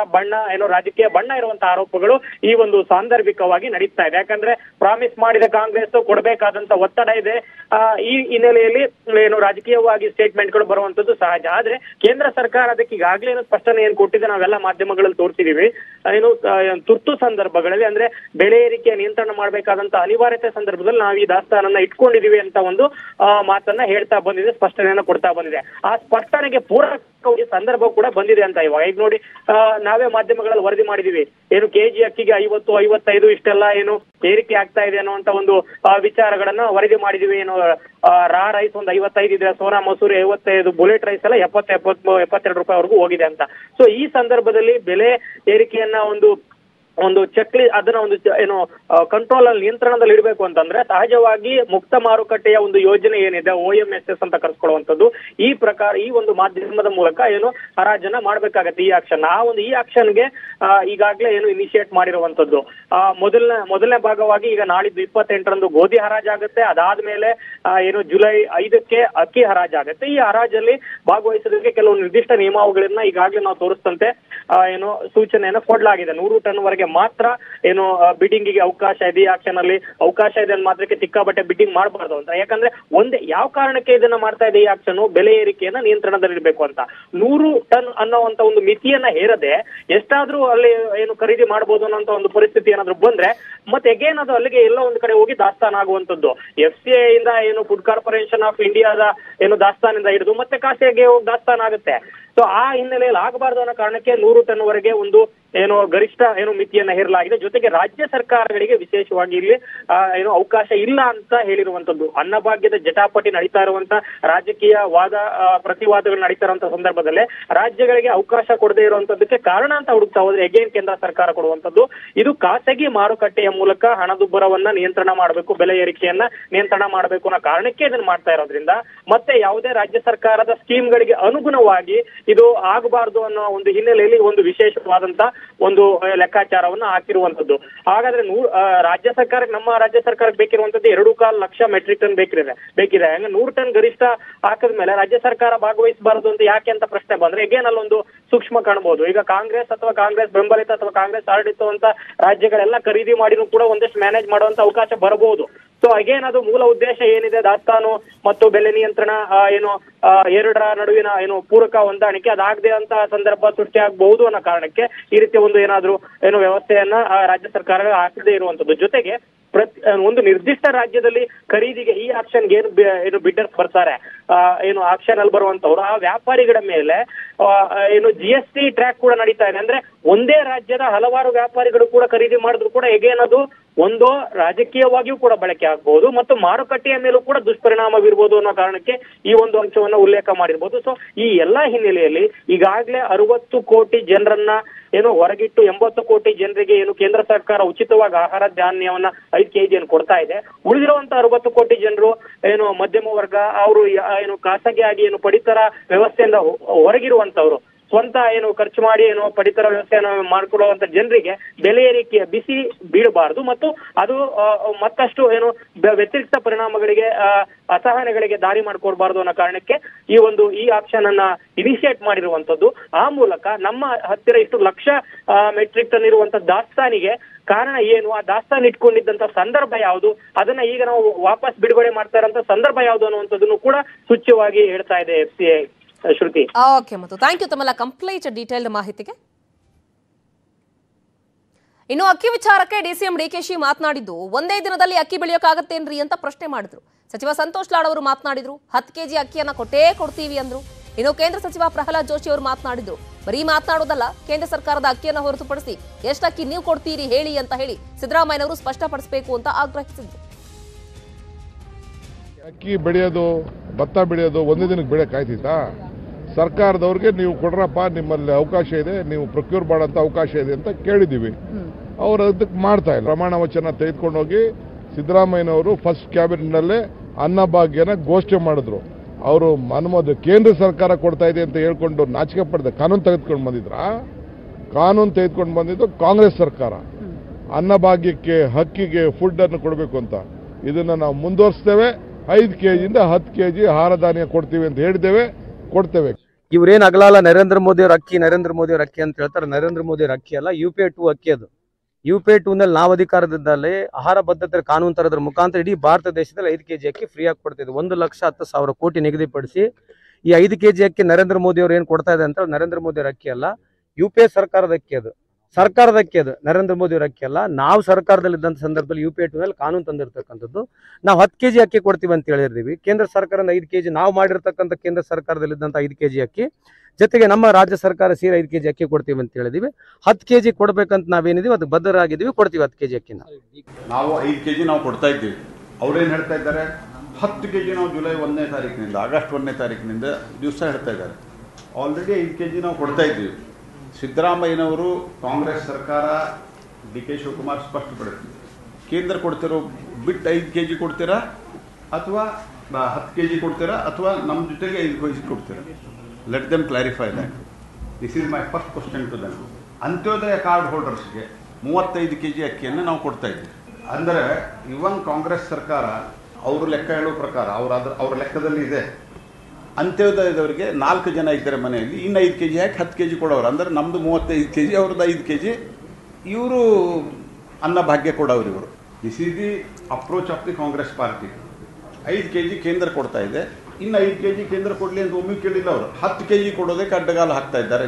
ರಾಜಕೀಯ ಬಣ್ಣ ಇರುವಂತಹ ಆರೋಪಗಳು ಈ ಒಂದು ಸಾಂದರ್ಭಿಕವಾಗಿ ನಡೀತಾ ಇದೆ. ಯಾಕಂದ್ರೆ ಪ್ರಾಮಿಸ್ ಮಾಡಿದ ಕಾಂಗ್ರೆಸ್ ಕೊಡಬೇಕಾದಂತ ಒತ್ತಡ ಇದೆ. ಈ ಹಿನ್ನೆಲೆಯಲ್ಲಿ ಏನು ರಾಜಕೀಯವಾಗಿ ಸ್ಟೇಟ್ಮೆಂಟ್ಗಳು ಬರುವಂತದ್ದು ಸಹಜ. ಆದ್ರೆ ಕೇಂದ್ರ ಸರ್ಕಾರ ಅದಕ್ಕೆ ಈಗಾಗಲೇ ಸ್ಪಷ್ಟನೆ ಏನ್ ಕೊಟ್ಟಿದೆ, ನಾವೆಲ್ಲ ಮಾಧ್ಯಮಗಳಲ್ಲಿ ತೋರಿಸಿದೀವಿ. ತುರ್ತು ಸಂದರ್ಭಗಳಲ್ಲಿ ಅಂದ್ರೆ ಬೆಲೆ ಏರಿಕೆ ನಿಯಂತ್ರಣ ಮಾಡಬೇಕಾದಂತ ಅನಿವಾರ್ಯತೆ ಸಂದರ್ಭದಲ್ಲಿ ನಾವು ಈ ದಾಸ್ತಾನನ್ನ ಇಟ್ಕೊಂಡಿದೀವಿ ಅಂತ ಒಂದು ಮಾತನ್ನ ಹೇಳ್ತಾ ಬಂದಿದೆ, ಸ್ಪಷ್ಟನೆಯನ್ನ ಕೊಡ್ತಾ ಬಂದಿದೆ. ಆ ಸ್ಪಷ್ಟನೆಗೆ ಪೂರಕ ಸಂದರ್ಭ ಕೂಡ ಬಂದಿದೆ ಅಂತ ಇವಾಗ ಈಗ ನೋಡಿ, ನಾವೇ ಮಾಧ್ಯಮಗಳಲ್ಲಿ ವರದಿ ಮಾಡಿದೀವಿ. ಏನು ಕೆಜಿ ಅಕ್ಕಿಗೆ 50, 55 ಇಷ್ಟೆಲ್ಲ ಏನು ಏರಿಕೆ ಆಗ್ತಾ ಇದೆ ಅನ್ನುವಂತ ಒಂದು ವಿಚಾರಗಳನ್ನ ವರದಿ ಮಾಡಿದೀವಿ. ಏನು ರಾ ರೈಸ್ ಒಂದು 55 ಇದೆ, ಸೋನಾ ಮಸೂರಿ 55, ಬುಲೆಟ್ ರೈಸ್ ಎಲ್ಲ 72 ರೂಪಾಯಿವರೆಗೂ ಹೋಗಿದೆ ಅಂತ. ಸೊ ಈ ಸಂದರ್ಭದಲ್ಲಿ ಬೆಲೆ ಏರಿಕೆಯನ್ನ ಒಂದು ಚಕ್ಲಿ ಅದನ್ನ ಒಂದು ಏನು ಕಂಟ್ರೋಲ್ ಅಲ್ಲಿ ನಿಯಂತ್ರಣದಲ್ಲಿ ಇಡಬೇಕು ಅಂತಂದ್ರೆ ಸಹಜವಾಗಿ ಮುಕ್ತ ಮಾರುಕಟ್ಟೆಯ ಒಂದು ಯೋಜನೆ ಏನಿದೆ OMSS ಅಂತ ಕರೆಸ್ಕೊಳ್ಳುವಂಥದ್ದು, ಈ ಪ್ರಕಾರ ಈ ಒಂದು ಮಾಧ್ಯಮದ ಮೂಲಕ ಏನು ಹರಾಜನ್ನ ಮಾಡ್ಬೇಕಾಗತ್ತೆ. ಈ ಆಕ್ಷನ್ ಈ ಆಕ್ಷನ್ಗೆ ಈಗಾಗಲೇ ಏನು ಇನಿಷಿಯೇಟ್ ಮಾಡಿರುವಂತದ್ದು ಮೊದಲನೇ ಭಾಗವಾಗಿ ಈಗ ನಾಳಿದ್ದು 28ರಂದು ಗೋಧಿ ಹರಾಜಾಗುತ್ತೆ. ಅದಾದ್ಮೇಲೆ ಏನು ಜುಲೈ 5ಕ್ಕೆ ಅಕ್ಕಿ ಹರಾಜಾಗುತ್ತೆ. ಈ ಹರಾಜಲ್ಲಿ ಭಾಗವಹಿಸೋದಕ್ಕೆ ಕೆಲವು ನಿರ್ದಿಷ್ಟ ನಿಯಮಾವಳಿಗಳನ್ನ ಈಗಾಗಲೇ ನಾವು ತೋರಿಸ್ತಂತೆ ಏನು ಸೂಚನೆಯನ್ನು ಕೊಡಲಾಗಿದೆ. 100 ಟನ್ ವರೆಗೆ ಮಾತ್ರ ಏನು ಬಿಡ್ಡಿಂಗಿಗೆ ಅವಕಾಶ ಇದೆ. ಈ ಆಕ್ಷನ್ ಅಲ್ಲಿ ಅವಕಾಶ ಇದೆ ಅಂತ ಮಾತ್ರಕ್ಕೆ ಸಿಕ್ಕಾಬಟ್ಟೆ ಬಿಡ್ಡಿಂಗ್ ಮಾಡಬಾರ್ದು ಅಂತ. ಯಾಕಂದ್ರೆ ಯಾವ ಕಾರಣಕ್ಕೆ ಇದನ್ನ ಮಾಡ್ತಾ ಇದೆ ಈ ಆಕ್ಷನ್, ಬೆಲೆ ಏರಿಕೆಯನ್ನ ನಿಯಂತ್ರಣದಲ್ಲಿರ್ಬೇಕು ಅಂತ. 100 ಟನ್ ಅನ್ನೋಂತ ಒಂದು ಮಿತಿಯನ್ನ ಹೇರದೆ ಎಷ್ಟಾದ್ರೂ ಅಲ್ಲಿ ಏನು ಖರೀದಿ ಮಾಡಬಹುದು ಅನ್ನೋ ಒಂದು ಪರಿಸ್ಥಿತಿ ಏನಾದ್ರು ಬಂದ್ರೆ ಮತ್ತೆ ಅಗೇನ್ ಅದು ಅಲ್ಲಿಗೆ ಎಲ್ಲ ಒಂದು ಕಡೆ ಹೋಗಿ ದಾಸ್ತಾನ ಆಗುವಂತದ್ದು. FCI ಇಂದ ಏನು ಫುಡ್ ಕಾರ್ಪೊರೇಷನ್ ಆಫ್ ಇಂಡಿಯಾದ ಏನು ದಾಸ್ತಾನಿಂದ ಹಿಡಿದು ಮತ್ತೆ ಖಾಸಗಿಗೆ ಹೋಗಿ ದಾಸ್ತಾನ ಆಗುತ್ತೆ. ಸೊ ಆ ಹಿನ್ನೆಲೆಯಲ್ಲಿ ಆಗಬಾರ್ದು ಅನ್ನೋ ಕಾರಣಕ್ಕೆ 100 ಟನ್ ವರೆಗೆ ಒಂದು ಏನು ಗರಿಷ್ಠ ಏನು ಮಿತಿಯನ್ನ ಹೇರಲಾಗಿದೆ. ಜೊತೆಗೆ ರಾಜ್ಯ ಸರ್ಕಾರಗಳಿಗೆ ವಿಶೇಷವಾಗಿ ಇಲ್ಲಿ ಏನು ಅವಕಾಶ ಇಲ್ಲ ಅಂತ ಹೇಳಿರುವಂತದ್ದು. ಅನ್ನಭಾಗ್ಯದ ಜಟಾಪಟಿ ನಡೀತಾ ಇರುವಂತ ರಾಜಕೀಯ ಪ್ರತಿವಾದಗಳು ನಡೀತಾ ಇರುವಂತ ಸಂದರ್ಭದಲ್ಲೇ ರಾಜ್ಯಗಳಿಗೆ ಅವಕಾಶ ಕೊಡದೇ ಇರುವಂತದ್ದಕ್ಕೆ ಕಾರಣ ಅಂತ ಹುಡುಕ್ತಾ ಹೋದ್ರೆ ಅಗೇನ್ ಕೇಂದ್ರ ಸರ್ಕಾರ ಕೊಡುವಂತದ್ದು ಇದು ಖಾಸಗಿ ಮಾರುಕಟ್ಟೆಯ ಮೂಲಕ ಹಣದುಬ್ಬರವನ್ನ ನಿಯಂತ್ರಣ ಮಾಡಬೇಕು, ಬೆಲೆ ಏರಿಕೆಯನ್ನ ನಿಯಂತ್ರಣ ಮಾಡಬೇಕು ಅನ್ನೋ ಕಾರಣಕ್ಕೆ ಇದನ್ನ ಮಾಡ್ತಾ ಇರೋದ್ರಿಂದ ಮತ್ತೆ ಯಾವುದೇ ರಾಜ್ಯ ಸರ್ಕಾರದ ಸ್ಕೀಮ್ಗಳಿಗೆ ಅನುಗುಣವಾಗಿ ಇದು ಆಗಬಾರ್ದು ಅನ್ನೋ ಒಂದು ಹಿನ್ನೆಲೆಯಲ್ಲಿ ಒಂದು ವಿಶೇಷವಾದಂತ ಒಂದು ಲೆಕ್ಕಾಚಾರವನ್ನ ಹಾಕಿರುವಂತದ್ದು. ಹಾಗಾದ್ರೆ ನಮ್ಮ ರಾಜ್ಯ ಸರ್ಕಾರಕ್ಕೆ ಬೇಕಿರುವಂತದ್ದು 2.25 ಲಕ್ಷ ಮೆಟ್ರಿಕ್ ಟನ್ ಬೇಕಿದೆ. ಹಂಗ 100 ಟನ್ ಗರಿಷ್ಠ ಹಾಕಿದ್ಮೇಲೆ ರಾಜ್ಯ ಸರ್ಕಾರ ಭಾಗವಹಿಸಬಾರದು ಅಂತ ಯಾಕೆ ಅಂತ ಪ್ರಶ್ನೆ ಬಂದ್ರೆ ಅಗೇನ್ ಅಲ್ಲೊಂದು ಸೂಕ್ಷ್ಮ ಕಾಣಬಹುದು. ಈಗ ಕಾಂಗ್ರೆಸ್ ಬೆಂಬಲಿತ ಅಥವಾ ಕಾಂಗ್ರೆಸ್ ಆಡಳಿತವಂತ ರಾಜ್ಯಗಳೆಲ್ಲ ಖರೀದಿ ಮಾಡಿನೂ ಕೂಡ ಒಂದಷ್ಟು ಮ್ಯಾನೇಜ್ ಮಾಡುವಂತ ಅವಕಾಶ ಬರಬಹುದು. ಸೊ ಅಗೇನ್ ಅದು ಮೂಲ ಉದ್ದೇಶ ಏನಿದೆ, ದಾಸ್ತಾನು ಮತ್ತು ಬೆಲೆ ನಿಯಂತ್ರಣ ಎರಡರ ನಡುವಿನ ಪೂರಕ ಹೊಂದಾಣಿಕೆ ಅದಾಗದೆ ಅಂತ ಸಂದರ್ಭ ಸೃಷ್ಟಿಯಾಗಬಹುದು ಅನ್ನೋ ಕಾರಣಕ್ಕೆ ಈ ರೀತಿ ಒಂದು ಏನಾದ್ರೂ ವ್ಯವಸ್ಥೆಯನ್ನ ರಾಜ್ಯ ಸರ್ಕಾರ ಹಾಕದೇ ಇರುವಂತದ್ದು. ಜೊತೆಗೆ ಒಂದು ನಿರ್ದಿಷ್ಟ ರಾಜ್ಯದಲ್ಲಿ ಖರೀದಿಗೆ ಈ ಆಕ್ಷನ್ಗೆ ಏನು ಬಿಡ್ಡರ್ಸ್ ಬರ್ತಾರೆ, ಆಕ್ಷನ್ ಅಲ್ಲಿ ಬರುವಂತವ್ರು ಆ ವ್ಯಾಪಾರಿಗಳ ಮೇಲೆ GST ಟ್ರ್ಯಾಕ್ ಕೂಡ ನಡೀತಾ ಇದೆ. ಅಂದ್ರೆ ಒಂದೇ ರಾಜ್ಯದ ಹಲವಾರು ವ್ಯಾಪಾರಿಗಳು ಕೂಡ ಖರೀದಿ ಮಾಡಿದ್ರು ಕೂಡ ಹೇಗೇನದು ಒಂದು ರಾಜಕೀಯವಾಗಿಯೂ ಕೂಡ ಬಳಕೆ ಆಗಬಹುದು ಮತ್ತು ಮಾರುಕಟ್ಟೆಯ ಮೇಲೂ ಕೂಡ ದುಷ್ಪರಿಣಾಮ ಬೀರ್ಬೋದು ಅನ್ನೋ ಕಾರಣಕ್ಕೆ ಈ ಒಂದು ಅಂಶವನ್ನ ಉಲ್ಲೇಖ ಮಾಡಿರ್ಬೋದು. ಸೊ ಈ ಎಲ್ಲಾ ಹಿನ್ನೆಲೆಯಲ್ಲಿ ಈಗಾಗಲೇ 60 ಕೋಟಿ ಜನರನ್ನ ಹೊರಗಿಟ್ಟು 80 ಕೋಟಿ ಜನರಿಗೆ ಕೇಂದ್ರ ಸರ್ಕಾರ ಉಚಿತವಾಗಿ ಆಹಾರ ಧಾನ್ಯವನ್ನ 5 kg ಕೊಡ್ತಾ ಇದೆ. ಉಳಿದಿರುವಂತ 60 ಕೋಟಿ ಜನರು ಮಧ್ಯಮ ವರ್ಗ ಅವರು ಖಾಸಗಿಯಾಗಿ ಪಡಿತರ ವ್ಯವಸ್ಥೆಯಿಂದ ಹೊರಗಿರುವಂತವ್ರು ಸ್ವಂತ ಖರ್ಚು ಮಾಡಿ ಪಡಿತರ ವ್ಯವಸ್ಥೆಯನ್ನು ಮಾಡ್ಕೊಳ್ಳುವಂತ ಜನರಿಗೆ ಬೆಲೆ ಏರಿಕೆಯ ಬಿಸಿ ಬೀಳಬಾರದು ಮತ್ತು ಅದು ಮತ್ತಷ್ಟು ವ್ಯತಿರಿಕ್ತ ಪರಿಣಾಮಗಳಿಗೆ ಅಸಹನೆಗಳಿಗೆ ದಾರಿ ಮಾಡ್ಕೊಡ್ಬಾರ್ದು ಅನ್ನೋ ಕಾರಣಕ್ಕೆ ಈ ಆಕ್ಷನ್ ಅನ್ನ ಇನಿಷಿಯೇಟ್ ಮಾಡಿರುವಂತದ್ದು. ಆ ಮೂಲಕ ನಮ್ಮ ಹತ್ತಿರ ಇಷ್ಟು ಲಕ್ಷ ಮೆಟ್ರಿಕ್ ಟನ್ ಇರುವಂತ ದಾಸ್ತಾನಿಗೆ ಕಾರಣ ಏನು, ಆ ದಾಸ್ತಾನು ಇಟ್ಕೊಂಡಿದ್ದಂತ ಸಂದರ್ಭ ಯಾವುದು, ಅದನ್ನ ಈಗ ನಾವು ವಾಪಸ್ ಬಿಡುಗಡೆ ಮಾಡ್ತಾ ಇರೋಂತ ಸಂದರ್ಭ ಯಾವುದು ಅನ್ನುವಂಥದ್ದನ್ನು ಕೂಡ ಸೂಚ್ಯವಾಗಿ ಹೇಳ್ತಾ ಇದೆ FCI. ಶ್ರುತಿ. ಓಕೆ, ಮತ್ತು ಥ್ಯಾಂಕ್ ಯು ತಮ್ಮೆಲ್ಲ ಕಂಪ್ಲೀಟ್ ಡೀಟೇಲ್ಡ್ ಮಾಹಿತಿಗೆ. ಇನ್ನು ಅಕ್ಕಿ ವಿಚಾರಕ್ಕೆ ಡಿಸಿಎಂ ಡಿಕೆಶಿ ಮಾತನಾಡಿದ್ದು, ಒಂದೇ ದಿನದಲ್ಲಿ ಅಕ್ಕಿ ಬೆಳೆಯೋಕ್ಕಾಗತ್ತೇನ್ರಿ ಅಂತ ಪ್ರಶ್ನೆ ಮಾಡಿದ್ರು. ಸಚಿವ ಸಂತೋಷ್ ಲಾಡ್ ಅವರು ಮಾತನಾಡಿದ್ರು, 10 ಕೆಜಿ ಅಕ್ಕಿಯನ್ನ ಕೊಡ್ತೀವಿ ಅಂದ್ರು. ಇನ್ನು ಕೇಂದ್ರ ಸಚಿವ ಪ್ರಹ್ಲಾದ್ ಜೋಶಿ ಅವರು ಮಾತನಾಡಿದ್ರು, ಬರೀ ಮಾತನಾಡೋದಲ್ಲ, ಕೇಂದ್ರ ಸರ್ಕಾರದ ಅಕ್ಕಿಯನ್ನು ಹೊರತುಪಡಿಸಿ ಎಷ್ಟು ಅಕ್ಕಿ ನೀವು ಕೊಡ್ತೀರಿ ಹೇಳಿ ಅಂತ ಹೇಳಿ ಸಿದ್ದರಾಮಯ್ಯನವರು ಸ್ಪಷ್ಟಪಡಿಸಬೇಕು ಅಂತ ಆಗ್ರಹಿಸಿದ್ರು. ಅಕ್ಕಿ ಬೆಳೆಯೋದು, ಭತ್ತ ಬೆಳೆಯೋದು ಒಂದೇ ದಿನಕ್ಕೆ ಬೆಳೆಯೋಕ್ಕಾಯ್ತಿತ್ತಾ? ಸರ್ಕಾರದವ್ರಿಗೆ ನೀವು ಕೊಡ್ರಪ್ಪ, ನಿಮ್ಮಲ್ಲಿ ಅವಕಾಶ ಇದೆ, ನೀವು ಪ್ರೊಕ್ಯೂರ್ ಮಾಡೋಂಥ ಅವಕಾಶ ಇದೆ ಅಂತ ಕೇಳಿದ್ದೀವಿ. ಅವರು ಅದಕ್ಕೆ ಮಾಡ್ತಾ ಇಲ್ಲ. ಪ್ರಮಾಣ ವಚನ ತೆಗೆದುಕೊಂಡೋಗಿ ಸಿದ್ದರಾಮಯ್ಯನವರು ಫಸ್ಟ್ ಕ್ಯಾಬಿನೆಟ್ನಲ್ಲೇ ಅನ್ನಭಾಗ್ಯನ ಘೋಷಣೆ ಮಾಡಿದ್ರು. ಅವರು ಅನುಮೋದ ಕೇಂದ್ರ ಸರ್ಕಾರ ಕೊಡ್ತಾ ಇದೆ ಅಂತ ಹೇಳ್ಕೊಂಡು ನಾಚಿಕೆ ಪಡೆದ ಕಾನೂನು ತೆಗೆದುಕೊಂಡು ಬಂದಿದ್ದು ಕಾಂಗ್ರೆಸ್ ಸರ್ಕಾರ. ಅನ್ನಭಾಗ್ಯಕ್ಕೆ, ಹಕ್ಕಿಗೆ ಫುಡ್ ಅನ್ನು ಕೊಡಬೇಕು ಅಂತ ಇದನ್ನ ನಾವು ಮುಂದುವರಿಸ್ತೇವೆ. 5 ಕೆಜಿಯಿಂದ 10 ಕೆಜಿ ಆಹಾರ ಧಾನ್ಯ ಕೊಡ್ತೀವಿ ಅಂತ ಹೇಳಿದ್ದೇವೆ, ಕೊಡ್ತೇವೆ. ಇವ್ರೇನ್ ಅಗಲಲ್ಲ ನರೇಂದ್ರ ಮೋದಿ ಅವ್ರ ಅಕ್ಕಿ ಅಂತ ಹೇಳ್ತಾರೆ. ನರೇಂದ್ರ ಮೋದಿ ಅವ್ರ ಅಕ್ಕಿ ಅಲ್ಲ, UPA2 ಅಕ್ಕಿ ಅದು. UPA2 ನಲ್ಲಿ ನಾವು ಅಧಿಕಾರದಿದ್ದಲ್ಲಿ ಆಹಾರ ಭದ್ರತೆ ಕಾನೂನು ತರೋದ್ರ ಮುಖಾಂತರ ಇಡೀ ಭಾರತ ದೇಶದಲ್ಲಿ 5 ಕೆಜಿ ಅಕ್ಕಿ ಫ್ರೀ ಆಗಿ ಕೊಡ್ತಿದ್ವಿ. 1,10,000 ಕೋಟಿ ನಿಗದಿಪಡಿಸಿ ಈ 5 ಕೆಜಿ ಅಕ್ಕಿ ನರೇಂದ್ರ ಮೋದಿ ಅವ್ರು ಏನ್ ಕೊಡ್ತಾ ಇದೆ ಅಂತ ನರೇಂದ್ರ ಮೋದಿ ಅವ್ರ ಅಕ್ಕಿ ಅಲ್ಲ, UPA ಸರ್ಕಾರದ ಅಕ್ಕಿ ಅದು. ನರೇಂದ್ರ ಮೋದಿ ಅವ್ರ ಅಕ್ಕಿ ಅಲ್ಲ. ನಾವು ಸರ್ಕಾರದಲ್ಲಿ ಇದ್ದಂತ ಸಂದರ್ಭದಲ್ಲಿ UPA2 ನಲ್ಲಿ ಕಾನೂನು ತಂದಿರತಕ್ಕಂಥದ್ದು. ನಾವು 10 ಕೆಜಿ ಅಕ್ಕಿ ಕೊಡ್ತೀವಿ ಅಂತ ಹೇಳಿರ್ತೀವಿ. ಕೇಂದ್ರ ಸರ್ಕಾರದ 5 ಕೆಜಿ ನಾವು ಮಾಡಿರ್ತಕ್ಕಂಥ ಕೇಂದ್ರ ಸರ್ಕಾರದಲ್ಲಿ ಇದ್ದಂತ 5 ಕೆಜಿ ಅಕ್ಕಿ ಜೊತೆಗೆ ನಮ್ಮ ರಾಜ್ಯ ಸರ್ಕಾರ ಸೇರಿ 5 ಕೆಜಿ ಅಕ್ಕಿ ಕೊಡ್ತೀವಿ ಅಂತ ಹೇಳಿದೀವಿ. 10 ಕೆಜಿ ಕೊಡ್ಬೇಕಂತ ನಾವೇನಿದೀವಿ ಅದಕ್ಕೆ ಬದ್ಧರಾಗಿದ್ದೀವಿ, ಕೊಡ್ತೀವಿ 10 ಕೆಜಿ ಅಕ್ಕಿನ. ನಾವು 5 ಕೆಜಿ ನಾವು ಕೊಡ್ತಾ ಇದ್ದೀವಿ. ಅವ್ರೇನ್ ಹೇಳ್ತಾ ಇದ್ದಾರೆ, 10 ಕೆಜಿ ನಾವು ಜುಲೈ 1ನೇ ತಾರೀಕಿನಿಂದ ಆಗಸ್ಟ್ 1ನೇ ತಾರೀಕಿನಿಂದ ದಿವಸ ಹೇಳ್ತಾ ಇದ್ದಾರೆ. ಆಲ್ರೆಡಿ 5 ಕೆಜಿ ನಾವು ಕೊಡ್ತಾ ಇದ್ದೀವಿ. ಸಿದ್ದರಾಮಯ್ಯನವರು, ಕಾಂಗ್ರೆಸ್ ಸರ್ಕಾರ, DK ಶಿವಕುಮಾರ್ ಸ್ಪಷ್ಟಪಡಿಸ್ತೀವಿ. ಕೇಂದ್ರ ಕೊಡ್ತಿರೋ ಬಿಟ್ಟು 5 ಕೆಜಿ ಕೊಡ್ತೀರಾ ಅಥವಾ 10 ಕೆಜಿ ಕೊಡ್ತೀರಾ ಅಥವಾ ನಮ್ಮ ಜೊತೆಗೆ 5 ಕೆಜಿ ಕೊಡ್ತೀರಾ? Let them clarify that. This is my first question to them. Antyodaya card ಹೋಲ್ಡರ್ಸ್ಗೆ 35 ಕೆಜಿ ಅಕ್ಕಿಯನ್ನು ನಾವು ಕೊಡ್ತಾ ಇದ್ದೀವಿ. ಅಂದರೆ ಇವನ್ ಕಾಂಗ್ರೆಸ್ ಸರ್ಕಾರ ಅವರು ಲೆಕ್ಕ ಹೇಳೋ ಪ್ರಕಾರ ಅವ್ರ ಲೆಕ್ಕದಲ್ಲಿ ಇದೆ, ಅಂತ್ಯೋದಯದವರಿಗೆ 4 ಜನ ಇದ್ದಾರೆ ಮನೆಯಲ್ಲಿ, ಇನ್ನು 5 ಕೆಜಿ ಹಾಕಿ 10 ಕೆಜಿ ಕೊಡೋರು. ಅಂದರೆ ನಮ್ಮದು 35 ಕೆಜಿ, ಅವ್ರದ್ದು 5 ಕೆಜಿ, ಇವರು ಅನ್ನಭಾಗ್ಯ ಕೊಡೋರು ಇವರು. This is the approach of the Congress party. 5 KG ಕೇಂದ್ರ ಕೊಡ್ತಾ ಇದೆ, ಇನ್ನು 5 ಕೆಜಿ ಕೇಂದ್ರ ಕೊಡಲಿ ಅಂತ ಒಮ್ಮೆ ಕೇಳಿಲ್ಲ ಅವರು. 10 ಕೆಜಿ ಕೊಡೋದಕ್ಕೆ ಅಡ್ಡಗಾಲ ಹಾಕ್ತಾ ಇದ್ದಾರೆ.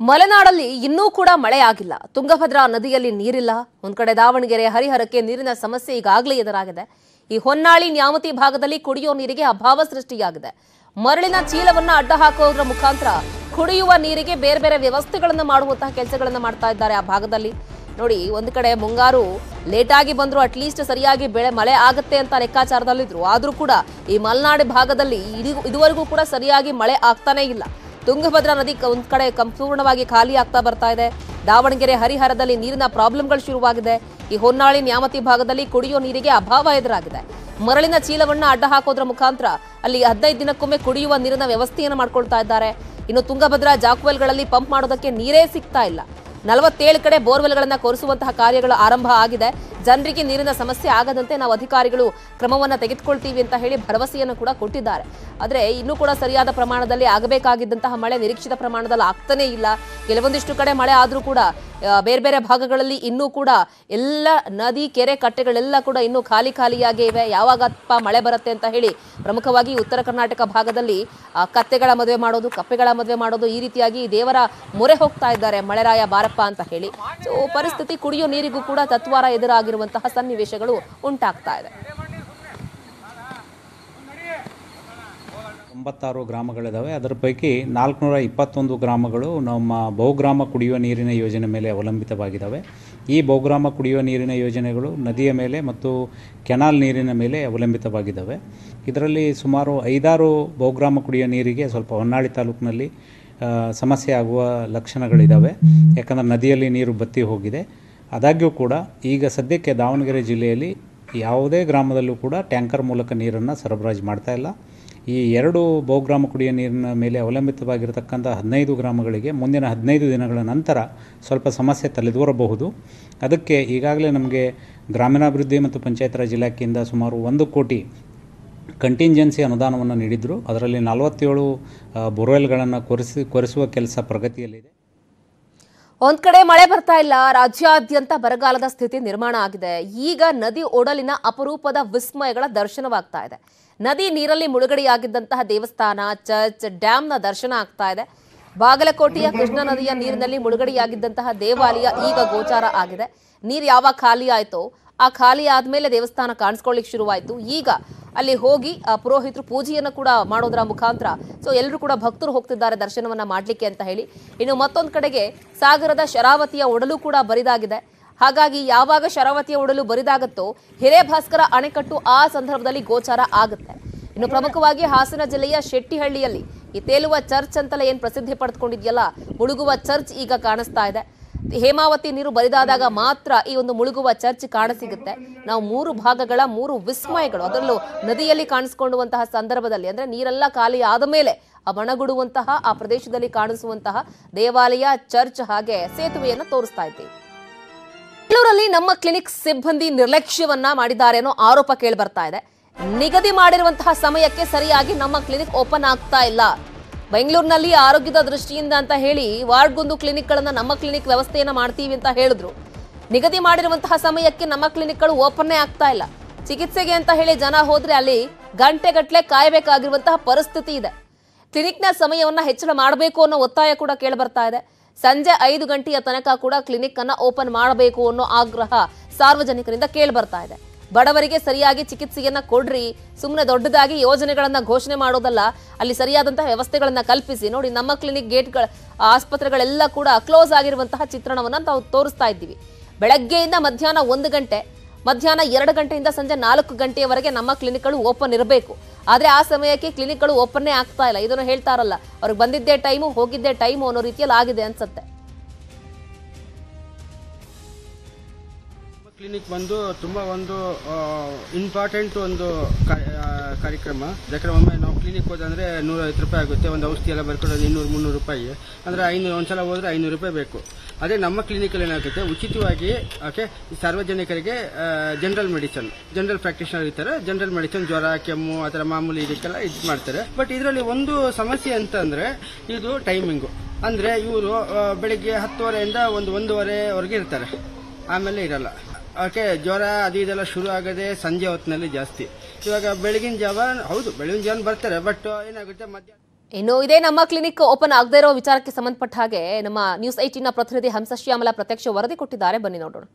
ಮಲೆನಾಡಲ್ಲಿ ಇನ್ನೂ ಕೂಡ ಮಳೆ ಆಗಿಲ್ಲ. ತುಂಗಭದ್ರಾ ನದಿಯಲ್ಲಿ ನೀರಿಲ್ಲ. ಒಂದ್ ಕಡೆ ದಾವಣಗೆರೆ, ಹರಿಹರಕ್ಕೆ ನೀರಿನ ಸಮಸ್ಯೆ ಈಗಾಗಲೇ ಎದುರಾಗಿದೆ. ಈ ಹೊನ್ನಾಳಿ, ನ್ಯಾಮತಿ ಭಾಗದಲ್ಲಿ ಕುಡಿಯುವ ನೀರಿಗೆ ಅಭಾವ ಸೃಷ್ಟಿಯಾಗಿದೆ. ಮರಳಿನ ಚೀಲವನ್ನ ಅಡ್ಡ ಹಾಕೋದ್ರ ಮುಖಾಂತರ ಕುಡಿಯುವ ನೀರಿಗೆ ಬೇರೆ ಬೇರೆ ವ್ಯವಸ್ಥೆಗಳನ್ನ ಮಾಡುವಂತಹ ಕೆಲಸಗಳನ್ನ ಮಾಡ್ತಾ ಇದ್ದಾರೆ ಆ ಭಾಗದಲ್ಲಿ. ನೋಡಿ, ಒಂದು ಕಡೆ ಮುಂಗಾರು ಲೇಟ್ ಆಗಿ ಬಂದ್ರು, ಅಟ್ಲೀಸ್ಟ್ ಸರಿಯಾಗಿ ಮಳೆ ಆಗುತ್ತೆ ಅಂತ ಲೆಕ್ಕಾಚಾರದಲ್ಲಿದ್ರು. ಆದ್ರೂ ಕೂಡ ಈ ಮಲೆನಾಡು ಭಾಗದಲ್ಲಿ ಇದುವರೆಗೂ ಕೂಡ ಸರಿಯಾಗಿ ಮಳೆ ಆಗ್ತಾನೆ ಇಲ್ಲ. ತುಂಗಭದ್ರಾ ನದಿ ಒಂದ್ ಕಡೆ ಸಂಪೂರ್ಣವಾಗಿ ಖಾಲಿ ಆಗ್ತಾ ಬರ್ತಾ ಇದೆ. ದಾವಣಗೆರೆ, ಹರಿಹರದಲ್ಲಿ ನೀರಿನ ಪ್ರಾಬ್ಲಮ್ಗಳು ಶುರುವಾಗಿದೆ. ಈ ಹೊನ್ನಾಳಿ, ನ್ಯಾಮತಿ ಭಾಗದಲ್ಲಿ ಕುಡಿಯೋ ನೀರಿಗೆ ಅಭಾವ ಎದುರಾಗಿದೆ. ಮರಳಿನ ಚೀಲವನ್ನ ಅಡ್ಡ ಹಾಕೋದ್ರ ಮುಖಾಂತರ ಅಲ್ಲಿ 15 ದಿನಕ್ಕೊಮ್ಮೆ ಕುಡಿಯುವ ನೀರಿನ ವ್ಯವಸ್ಥೆಯನ್ನು ಮಾಡ್ಕೊಳ್ತಾ ಇದ್ದಾರೆ. ಇನ್ನು ತುಂಗಭದ್ರಾ ಜಾಕ್ವೆಲ್ಗಳಲ್ಲಿ ಪಂಪ್ ಮಾಡೋದಕ್ಕೆ ನೀರೇ ಸಿಗ್ತಾ ಇಲ್ಲ. 47 ಕಡೆ ಬೋರ್ವೆಲ್ಗಳನ್ನ ಕೊರೆಸುವಂತಹ ಕಾರ್ಯಗಳು ಆರಂಭ ಆಗಿದೆ. ಜನರಿಗೆ ನೀರಿನ ಸಮಸ್ಯೆ ಆಗದಂತೆ ನಾವು ಅಧಿಕಾರಿಗಳು ಕ್ರಮವನ್ನು ತೆಗೆದುಕೊಳ್ತೀವಿ ಅಂತ ಹೇಳಿ ಭರವಸೆಯನ್ನು ಕೂಡ ಕೊಟ್ಟಿದ್ದಾರೆ. ಆದರೆ ಇನ್ನೂ ಕೂಡ ಸರಿಯಾದ ಪ್ರಮಾಣದಲ್ಲಿ ಆಗಬೇಕಾಗಿದ್ದಂತಹ ಮಳೆ ನಿರೀಕ್ಷಿತ ಪ್ರಮಾಣದಲ್ಲಿ ಆಗ್ತಾನೇ ಇಲ್ಲ. ಕೆಲವೊಂದಿಷ್ಟು ಕಡೆ ಮಳೆ ಆದರೂ ಕೂಡ ಬೇರೆ ಬೇರೆ ಭಾಗಗಳಲ್ಲಿ ಇನ್ನೂ ಕೂಡ ಎಲ್ಲ ನದಿ, ಕೆರೆ, ಕಟ್ಟೆಗಳೆಲ್ಲ ಕೂಡ ಇನ್ನೂ ಖಾಲಿಯಾಗೇ ಇವೆ. ಯಾವಾಗಪ್ಪ ಮಳೆ ಬರುತ್ತೆ ಅಂತ ಹೇಳಿ ಪ್ರಮುಖವಾಗಿ ಉತ್ತರ ಕರ್ನಾಟಕ ಭಾಗದಲ್ಲಿ ಕತ್ತೆಗಳ ಮದುವೆ ಮಾಡೋದು, ಕಪ್ಪೆಗಳ ಮದುವೆ ಮಾಡೋದು, ಈ ರೀತಿಯಾಗಿ ದೇವರ ಮೊರೆ ಹೋಗ್ತಾ ಇದ್ದಾರೆ ಮಳೆರಾಯ ಬಾರಪ್ಪ ಅಂತ ಹೇಳಿ. ಸೊ ಪರಿಸ್ಥಿತಿ ಕುಡಿಯೋ ನೀರಿಗೂ ಕೂಡ ತತ್ವಾರ ಎದುರಾಗಿರುವಂತಹ ಸನ್ನಿವೇಶಗಳು ಉಂಟಾಗ್ತಾ ಇದೆ. 96 ಗ್ರಾಮಗಳಿದ್ದಾವೆ. ಅದರ ಪೈಕಿ 421 ಗ್ರಾಮಗಳು ನಮ್ಮ ಬಹುಗ್ರಾಮ ಕುಡಿಯುವ ನೀರಿನ ಯೋಜನೆ ಮೇಲೆ ಅವಲಂಬಿತವಾಗಿದ್ದಾವೆ. ಈ ಬಹುಗ್ರಾಮ ಕುಡಿಯುವ ನೀರಿನ ಯೋಜನೆಗಳು ನದಿಯ ಮೇಲೆ ಮತ್ತು ಕೆನಾಲ್ ನೀರಿನ ಮೇಲೆ ಅವಲಂಬಿತವಾಗಿದ್ದಾವೆ. ಇದರಲ್ಲಿ ಸುಮಾರು 5-6 ಬಹುಗ್ರಾಮ ಕುಡಿಯುವ ನೀರಿಗೆ ಸ್ವಲ್ಪ ಹೊನ್ನಾಳಿ ತಾಲೂಕಿನಲ್ಲಿ ಸಮಸ್ಯೆ ಆಗುವ ಲಕ್ಷಣಗಳಿದ್ದಾವೆ. ಯಾಕಂದರೆ ನದಿಯಲ್ಲಿ ನೀರು ಬತ್ತಿ ಹೋಗಿದೆ. ಆದಾಗ್ಯೂ ಕೂಡ ಈಗ ಸದ್ಯಕ್ಕೆ ದಾವಣಗೆರೆ ಜಿಲ್ಲೆಯಲ್ಲಿ ಯಾವುದೇ ಗ್ರಾಮದಲ್ಲೂ ಕೂಡ ಟ್ಯಾಂಕರ್ ಮೂಲಕ ನೀರನ್ನು ಸರಬರಾಜು ಮಾಡ್ತಾ ಇಲ್ಲ. ಈ 2 ಬಹುಗ್ರಾಮ ಕುಡಿಯುವ ನೀರಿನ ಮೇಲೆ ಅವಲಂಬಿತವಾಗಿರತಕ್ಕಂಥ 15 ಗ್ರಾಮಗಳಿಗೆ ಮುಂದಿನ 15 ದಿನಗಳ ನಂತರ ಸ್ವಲ್ಪ ಸಮಸ್ಯೆ ತಲೆದೋರಬಹುದು. ಅದಕ್ಕೆ ಈಗಾಗಲೇ ನಮಗೆ ಗ್ರಾಮೀಣಾಭಿವೃದ್ಧಿ ಮತ್ತು ಪಂಚಾಯತ್ ರಾಜ್ ಇಲಾಖೆಯಿಂದ ಸುಮಾರು 1 ಕೋಟಿ ಕಂಟಿಂಜೆನ್ಸಿ ಅನುದಾನವನ್ನು ನೀಡಿದರು. ಅದರಲ್ಲಿ 47 ಬೋರ್ವೆಲ್ಗಳನ್ನು ಕೊರೆಸುವ ಕೆಲಸ ಪ್ರಗತಿಯಲ್ಲಿದೆ. ಒಂದ್ ಕಡೆ ಮಳೆ ಬರ್ತಾ ಇಲ್ಲ, ರಾಜ್ಯಾದ್ಯಂತ ಬರಗಾಲದ ಸ್ಥಿತಿ ನಿರ್ಮಾಣ ಆಗಿದೆ. ಈಗ ನದಿ ಒಡಲಿನ ಅಪರೂಪದ ವಿಸ್ಮಯಗಳ ದರ್ಶನವಾಗ್ತಾ ಇದೆ. ನದಿ ನೀರಲ್ಲಿ ಮುಳುಗಡೆಯಾಗಿದ್ದಂತಹ ದೇವಸ್ಥಾನ, ಚರ್ಚ್, ಡ್ಯಾಂನ ದರ್ಶನ ಆಗ್ತಾ ಇದೆ. ಬಾಗಲಕೋಟೆಯ ಕೃಷ್ಣಾ ನದಿಯ ನೀರಿನಲ್ಲಿ ಮುಳುಗಡೆಯಾಗಿದ್ದಂತಹ ದೇವಾಲಯ ಈಗ ಗೋಚಾರ ಆಗಿದೆ. ನೀರು ಯಾವಾಗ ಖಾಲಿ ಆಯ್ತೋ ಆ ಖಾಲಿ ಆದ್ಮೇಲೆ ದೇವಸ್ಥಾನ ಕಾಣಿಸ್ಕೊಳ್ಳಿಕ್ ಶುರುವಾಯ್ತು. ಈಗ ಅಲ್ಲಿ ಹೋಗಿ ಪುರೋಹಿತರು ಪೂಜೆಯನ್ನು ಕೂಡ ಮಾಡೋದರ ಮುಖಾಂತರ ಎಲ್ಲರೂ ಕೂಡ ಭಕ್ತರು ಹೋಗ್ತಿದ್ದಾರೆ ದರ್ಶನವನ್ನ ಮಾಡ್ಲಿಕ್ಕೆ ಅಂತ ಹೇಳಿ. ಇನ್ನು ಮತ್ತೊಂದು ಕಡೆಗೆ ಸಾಗರದ ಶರಾವತಿಯ ಒಡಲು ಕೂಡ ಬರಿದಾಗಿದೆ. ಹಾಗಾಗಿ ಯಾವಾಗ ಶರಾವತಿಯ ಒಡಲು ಬರಿದಾಗತ್ತೋ ಹಿರೇಭಾಸ್ಕರ ಅಣೆಕಟ್ಟು ಆ ಸಂದರ್ಭದಲ್ಲಿ ಗೋಚಾರ ಆಗುತ್ತೆ. ಇನ್ನು ಪ್ರಮುಖವಾಗಿ ಹಾಸನ ಜಿಲ್ಲೆಯ ಶೆಟ್ಟಿಹಳ್ಳಿಯಲ್ಲಿ ಈ ತೇಲುವ ಚರ್ಚ್ ಅಂತಲೇ ಏನ್ ಪ್ರಸಿದ್ಧಿ ಪಡೆದುಕೊಂಡಿದೆಯಲ್ಲ, ಮುಳುಗುವ ಚರ್ಚ್ ಈಗ ಕಾಣಿಸ್ತಾ ಇದೆ. ಹೇಮಾವತಿ ನೀರು ಬರಿದಾದಾಗ ಮಾತ್ರ ಈ ಒಂದು ಮುಳುಗುವ ಚರ್ಚ್ ಕಾಣಸಿಗುತ್ತೆ. ನಾವು 3 ಭಾಗಗಳ 3 ವಿಸ್ಮಯಗಳು, ಅದರಲ್ಲೂ ನದಿಯಲ್ಲಿ ಕಾಣಿಸಿಕೊಳ್ಳುವಂತಹ ಸಂದರ್ಭದಲ್ಲಿ, ಅಂದ್ರೆ ನೀರೆಲ್ಲ ಖಾಲಿ ಆದ ಮೇಲೆ ಆ ಮಣಗುಡುವಂತಹ ಆ ಪ್ರದೇಶದಲ್ಲಿ ಕಾಣಿಸುವಂತಹ ದೇವಾಲಯ, ಚರ್ಚ್ ಹಾಗೆ ಸೇತುವೆಯನ್ನು ತೋರಿಸ್ತಾ ಇದ್ದೀವಿ. ಬೆಂಗಳೂರಲ್ಲಿ ನಮ್ಮ ಕ್ಲಿನಿಕ್ ಸಿಬ್ಬಂದಿ ನಿರ್ಲಕ್ಷ್ಯವನ್ನ ಮಾಡಿದ್ದಾರೆ ಅನ್ನೋ ಆರೋಪ ಕೇಳಿ ಬರ್ತಾ ಇದೆ. ನಿಗದಿ ಮಾಡಿರುವಂತಹ ಸಮಯಕ್ಕೆ ಸರಿಯಾಗಿ ನಮ್ಮ ಕ್ಲಿನಿಕ್ ಓಪನ್ ಆಗ್ತಾ ಇಲ್ಲ. ಬೆಂಗಳೂರಿನಲ್ಲಿ ಆರೋಗ್ಯದ ದೃಷ್ಟಿಯಿಂದ ಅಂತ ಹೇಳಿ ವಾರ್ಡ್ಗೊಂದು ಕ್ಲಿನಿಕ್ಗಳನ್ನ ನಮ್ಮ ಕ್ಲಿನಿಕ್ ವ್ಯವಸ್ಥೆಯನ್ನ ಮಾಡ್ತೀವಿ ಅಂತ ಹೇಳಿದ್ರು. ನಿಗದಿ ಮಾಡಿರುವಂತಹ ಸಮಯಕ್ಕೆ ನಮ್ಮ ಕ್ಲಿನಿಕ್ಗಳು ಓಪನ್ನೇ ಆಗ್ತಾ ಇಲ್ಲ. ಚಿಕಿತ್ಸೆಗೆ ಅಂತ ಹೇಳಿ ಜನ ಹೋದ್ರೆ ಅಲ್ಲಿ ಗಂಟೆಗಟ್ಟಲೆ ಕಾಯಬೇಕಾಗಿರುವಂತಹ ಪರಿಸ್ಥಿತಿ ಇದೆ. ಕ್ಲಿನಿಕ್ನ ಸಮಯವನ್ನ ಹೆಚ್ಚಳ ಮಾಡಬೇಕು ಅನ್ನೋ ಒತ್ತಾಯ ಕೂಡ ಕೇಳಿ ಬರ್ತಾ ಇದೆ. ಸಂಜೆ 5 ಗಂಟೆಯ ತನಕ ಕೂಡ ಕ್ಲಿನಿಕ್ ಅನ್ನ ಓಪನ್ ಮಾಡಬೇಕು ಅನ್ನೋ ಆಗ್ರಹ ಸಾರ್ವಜನಿಕರಿಂದ ಕೇಳಿ ಬರ್ತಾ ಇದೆ. ಬಡವರಿಗೆ ಸರಿಯಾಗಿ ಚಿಕಿತ್ಸೆಯನ್ನ ಕೊಡ್ರಿ, ಸುಮ್ಮನೆ ದೊಡ್ಡದಾಗಿ ಯೋಜನೆಗಳನ್ನ ಘೋಷಣೆ ಮಾಡೋದಲ್ಲ, ಅಲ್ಲಿ ಸರಿಯಾದಂತಹ ವ್ಯವಸ್ಥೆಗಳನ್ನ ಕಲ್ಪಿಸಿ. ನೋಡಿ, ನಮ್ಮ ಕ್ಲಿನಿಕ್ ಗೇಟ್ಗಳ ಆಸ್ಪತ್ರೆಗಳೆಲ್ಲ ಕೂಡ ಕ್ಲೋಸ್ ಆಗಿರುವಂತಹ ಚಿತ್ರಣವನ್ನ ನಾವು ತೋರಿಸ್ತಾ ಇದ್ದೀವಿ. ಬೆಳಗ್ಗೆಯಿಂದ ಮಧ್ಯಾಹ್ನ 1 ಗಂಟೆ, ಮಧ್ಯಾಹ್ನ 2 ಗಂಟೆಯಿಂದ ಸಂಜೆ 4 ಗಂಟೆಯವರೆಗೆ ನಮ್ಮ ಕ್ಲಿನಿಕ್ಗಳು ಓಪನ್ ಇರಬೇಕು. ಆದ್ರೆ ಆ ಸಮಯಕ್ಕೆ ಕ್ಲಿನಿಕ್ಗಳು ಓಪನ್ನೇ ಆಗ್ತಾ ಇಲ್ಲ. ಇದನ್ನು ಹೇಳ್ತಾರಲ್ಲ, ಅವ್ರಿಗೆ ಬಂದಿದ್ದೇ ಟೈಮು, ಹೋಗಿದ್ದೇ ಟೈಮು ಅನ್ನೋ ರೀತಿಯಲ್ಲಿ ಆಗಿದೆ ಅನ್ಸುತ್ತೆ. ಕ್ಲಿನಿಕ್ ಬಂದು ತುಂಬ ಒಂದು ಇಂಪಾರ್ಟೆಂಟ್ ಒಂದು ಕಾರ್ಯಕ್ರಮ. ಯಾಕಂದ್ರೆ ಒಮ್ಮೆ ನಾವು ಕ್ಲಿನಿಕ್ ಹೋದಂದ್ರೆ 150 ರೂಪಾಯಿ ಆಗುತ್ತೆ. ಒಂದು ಔಷಧಿ ಎಲ್ಲ ಬರ್ಕೊಡೋದು 200-300 ರೂಪಾಯಿ, ಅಂದ್ರೆ 500, ಒಂದ್ಸಲ ಹೋದ್ರೆ 500 ರೂಪಾಯಿ ಬೇಕು. ಅದೇ ನಮ್ಮ ಕ್ಲಿನಿಕಲ್ಲಿ ಏನಾಗುತ್ತೆ, ಉಚಿತವಾಗಿ ಸಾರ್ವಜನಿಕರಿಗೆ ಜನರಲ್ ಮೆಡಿಸಿನ್, ಜನರಲ್ ಪ್ರಾಕ್ಟೀಷನರ್ ಇರ್ತಾರೆ, ಜನರಲ್ ಮೆಡಿಸಿನ್, ಜ್ವರ, ಕೆಮ್ಮು, ಆ ಥರ ಮಾಮೂಲಿ ಇದಕ್ಕೆಲ್ಲ ಇದು ಮಾಡ್ತಾರೆ. ಬಟ್ ಇದರಲ್ಲಿ ಒಂದು ಸಮಸ್ಯೆ ಅಂತಂದ್ರೆ ಇದು ಟೈಮಿಂಗು. ಅಂದ್ರೆ ಇವರು ಬೆಳಿಗ್ಗೆ 10:30 1:30ವರೆಗೆ ಇರ್ತಾರೆ, ಆಮೇಲೆ ಇರಲ್ಲ. ಜ್ವರ ಅದು ಇದೆಲ್ಲ ಶುರು ಆಗದೆ ಸಂಜೆ ಹೊತ್ತಿನಲ್ಲಿ ಜಾಸ್ತಿ. ಇವಾಗ ಬೆಳಗಿನ ಜಾವ ಹೌದು, ಬೆಳಗಿನ ಜಾವ ಬರ್ತಾರೆ, ಬಟ್ ಏನಾಗುತ್ತೆ ಮಧ್ಯಾಹ್ನ. ಇನ್ನು ಇದೇ ನಮ್ಮ ಕ್ಲಿನಿಕ್ ಓಪನ್ ಆಗದೇ ಇರೋ ವಿಚಾರಕ್ಕೆ ಸಂಬಂಧಪಟ್ಟ ಹಾಗೆ ನಮ್ಮ ನ್ಯೂಸ್ 18ನ ಪ್ರತಿನಿಧಿ ಹಂಸಶ್ಯಾಮಲ ಪ್ರತ್ಯಕ್ಷ ವರದಿ ಕೊಟ್ಟಿದ್ದಾರೆ. ಬನ್ನಿ ನೋಡೋಣ.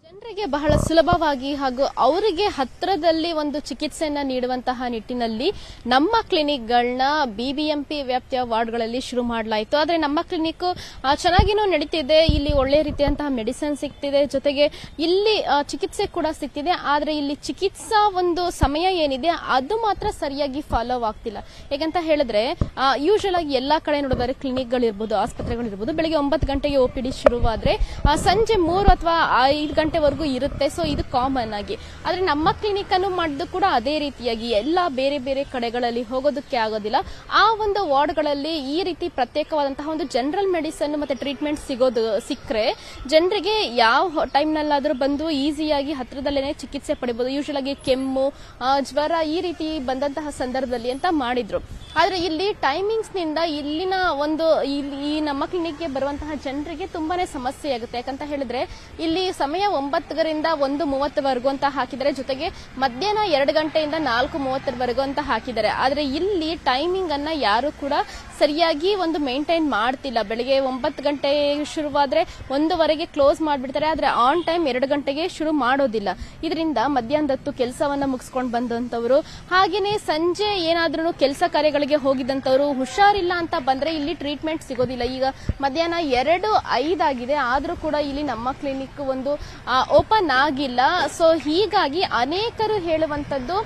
ಜನರಿಗೆ ಬಹಳ ಸುಲಭವಾಗಿ ಹಾಗೂ ಅವರಿಗೆ ಹತ್ತಿರದಲ್ಲಿ ಒಂದು ಚಿಕಿತ್ಸೆಯನ್ನ ನೀಡುವಂತಹ ನಿಟ್ಟಿನಲ್ಲಿ ನಮ್ಮ ಕ್ಲಿನಿಕ್ಗಳನ್ನ ಬಿಬಿಎಂಪಿ ವ್ಯಾಪ್ತಿಯ ವಾರ್ಡ್ಗಳಲ್ಲಿ ಶುರು ಮಾಡಲಾಯಿತು. ಆದರೆ ನಮ್ಮ ಕ್ಲಿನಿಕ್ ಚೆನ್ನಾಗಿನೂ ನಡೀತಿದೆ. ಇಲ್ಲಿ ಒಳ್ಳೆ ರೀತಿಯಂತಹ ಮೆಡಿಸಿನ್ ಸಿಗ್ತಿದೆ, ಜೊತೆಗೆ ಇಲ್ಲಿ ಚಿಕಿತ್ಸೆ ಕೂಡ ಸಿಗ್ತಿದೆ. ಆದರೆ ಇಲ್ಲಿ ಚಿಕಿತ್ಸಾ ಒಂದು ಸಮಯ ಏನಿದೆ ಅದು ಮಾತ್ರ ಸರಿಯಾಗಿ ಫಾಲೋ ಆಗ್ತಿಲ್ಲ. ಯಾಕಂತ ಹೇಳಿದ್ರೆ ಯೂಶಲ್ ಆಗಿ ಎಲ್ಲಾ ಕಡೆ ನೋಡಿದರೆ ಕ್ಲಿನಿಕ್ಗಳಿರ್ಬೋದು, ಆಸ್ಪತ್ರೆಗಳಿರ್ಬೋದು, ಬೆಳಿಗ್ಗೆ 9 ಗಂಟೆಗೆ OPD ಶುರುವಾದ್ರೆ ಸಂಜೆ 3 ಅಥವಾ 5 ಗಂಟೆವರೆಗೂ ಇರುತ್ತೆ. ಸೊ ಇದು ಕಾಮನ್ ಆಗಿ. ಆದ್ರೆ ನಮ್ಮ ಕ್ಲಿನಿಕ್ ಅನ್ನು ಮಾಡಿದ್ದು ಕೂಡ ಅದೇ ರೀತಿಯಾಗಿ ಎಲ್ಲಾ ಬೇರೆ ಬೇರೆ ಕಡೆಗಳಲ್ಲಿ ಹೋಗೋದಕ್ಕೆ ಆಗೋದಿಲ್ಲ. ಆ ಒಂದು ವಾರ್ಡ್ಗಳಲ್ಲಿ ಈ ರೀತಿ ಪ್ರತ್ಯೇಕವಾದಂತಹ ಒಂದು ಜನರಲ್ ಮೆಡಿಸಿನ್ ಮತ್ತೆ ಟ್ರೀಟ್ಮೆಂಟ್ ಸಿಕ್ಕರೆ ಜನರಿಗೆ ಯಾವ ಟೈಮ್ನಲ್ಲಾದ್ರೂ ಬಂದು ಈಸಿಯಾಗಿ ಹತ್ರದಲ್ಲೇನೆ ಚಿಕಿತ್ಸೆ ಪಡಿಬಹುದು. ಯೂಶಲ್ ಆಗಿ ಕೆಮ್ಮು, ಜ್ವರ ಈ ರೀತಿ ಬಂದಂತಹ ಸಂದರ್ಭದಲ್ಲಿ ಅಂತ ಮಾಡಿದ್ರು. ಆದ್ರೆ ಇಲ್ಲಿ ಟೈಮಿಂಗ್ಸ್ ನಿಂದ ಇಲ್ಲಿನ ಒಂದು ಈ ನಮ್ಮ ಕ್ಲಿನಿಕ್ಗೆ ಬರುವಂತಹ ಜನರಿಗೆ ತುಂಬಾನೇ ಸಮಸ್ಯೆ ಆಗುತ್ತೆ. ಯಾಕಂತ ಹೇಳಿದ್ರೆ ಇಲ್ಲಿ ಸಮಯ 9ರಿಂದ 1:30ವರೆಗೂ ಅಂತ ಹಾಕಿದ್ದಾರೆ, ಜೊತೆಗೆ ಮಧ್ಯಾಹ್ನ 2 ಗಂಟೆಯಿಂದ 4:30ವರೆಗೂ ಅಂತ ಹಾಕಿದ್ದಾರೆ. ಆದ್ರೆ ಇಲ್ಲಿ ಟೈಮಿಂಗ್ ಅನ್ನ ಯಾರು ಕೂಡ ಸರಿಯಾಗಿ ಒಂದು ಮೇಂಟೈನ್ ಮಾಡ್ತಿಲ್ಲ. ಬೆಳಿಗ್ಗೆ 9 ಗಂಟೆ ಶುರುವಾದ್ರೆ 1:00ವರೆಗೆ ಕ್ಲೋಸ್ ಮಾಡ್ಬಿಡ್ತಾರೆ. ಆದ್ರೆ ಆನ್ ಟೈಮ್ 2 ಗಂಟೆಗೆ ಶುರು ಮಾಡೋದಿಲ್ಲ. ಇದರಿಂದ ಮಧ್ಯಾಹ್ನದತ್ತು ಕೆಲಸವನ್ನ ಮುಗಿಸ್ಕೊಂಡು ಬಂದಂತವರು, ಹಾಗೇನೆ ಸಂಜೆ ಏನಾದ್ರೂ ಕೆಲಸ ಕಾರ್ಯಗಳಿಗೆ ಹೋಗಿದ್ದಂತವರು, ಹುಷಾರಿಲ್ಲ ಅಂತ ಬಂದ್ರೆ ಇಲ್ಲಿ ಟ್ರೀಟ್ಮೆಂಟ್ ಸಿಗೋದಿಲ್ಲ. ಈಗ ಮಧ್ಯಾಹ್ನ 2:05 ಆಗಿದೆ, ಆದ್ರೂ ಕೂಡ ಇಲ್ಲಿ ನಮ್ಮ ಕ್ಲಿನಿಕ್ ಒಂದು ಓಪನ್ ಆಗಿಲ್ಲ. ಸೊ ಹೀಗಾಗಿ ಅನೇಕರು ಹೇಳುವಂತದ್ದು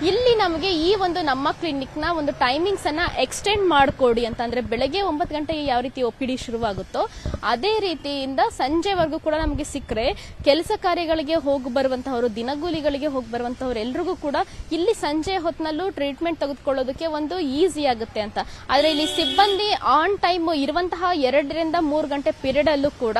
ಇಲ್ಲಿ ನಮಗೆ ಈ ಒಂದು ನಮ್ಮ ಕ್ಲಿನಿಕ್ ನ ಒಂದು ಟೈಮಿಂಗ್ಸ್ ಅನ್ನ ಎಕ್ಸ್ಟೆಂಡ್ ಮಾಡಿಕೊಡಿ ಅಂತ. ಅಂದ್ರೆ ಬೆಳಗ್ಗೆ 9 ಗಂಟೆಗೆ ಯಾವ ರೀತಿ OPD ಶುರುವಾಗುತ್ತೋ ಅದೇ ರೀತಿಯಿಂದ ಸಂಜೆವರೆಗೂ ಕೂಡ ನಮಗೆ ಸಿಕ್ಕರೆ ಕೆಲಸ ಕಾರ್ಯಗಳಿಗೆ ಹೋಗಿ ಬರುವಂತಹವರು, ದಿನಗೂಲಿಗಳಿಗೆ ಹೋಗಿ ಬರುವಂತಹವರು ಎಲ್ರಿಗೂ ಕೂಡ ಇಲ್ಲಿ ಸಂಜೆ ಹೊತ್ತಿನಲ್ಲೂ ಟ್ರೀಟ್ಮೆಂಟ್ ತೆಗೆದುಕೊಳ್ಳೋದಕ್ಕೆ ಒಂದು ಈಸಿ ಆಗುತ್ತೆ ಅಂತ. ಆದ್ರೆ ಇಲ್ಲಿ ಸಿಬ್ಬಂದಿ ಆನ್ ಟೈಮ್ ಇರುವಂತಹ 2ರಿಂದ 3 ಗಂಟೆ ಪೀರಿಯಡ್ ಅಲ್ಲೂ ಕೂಡ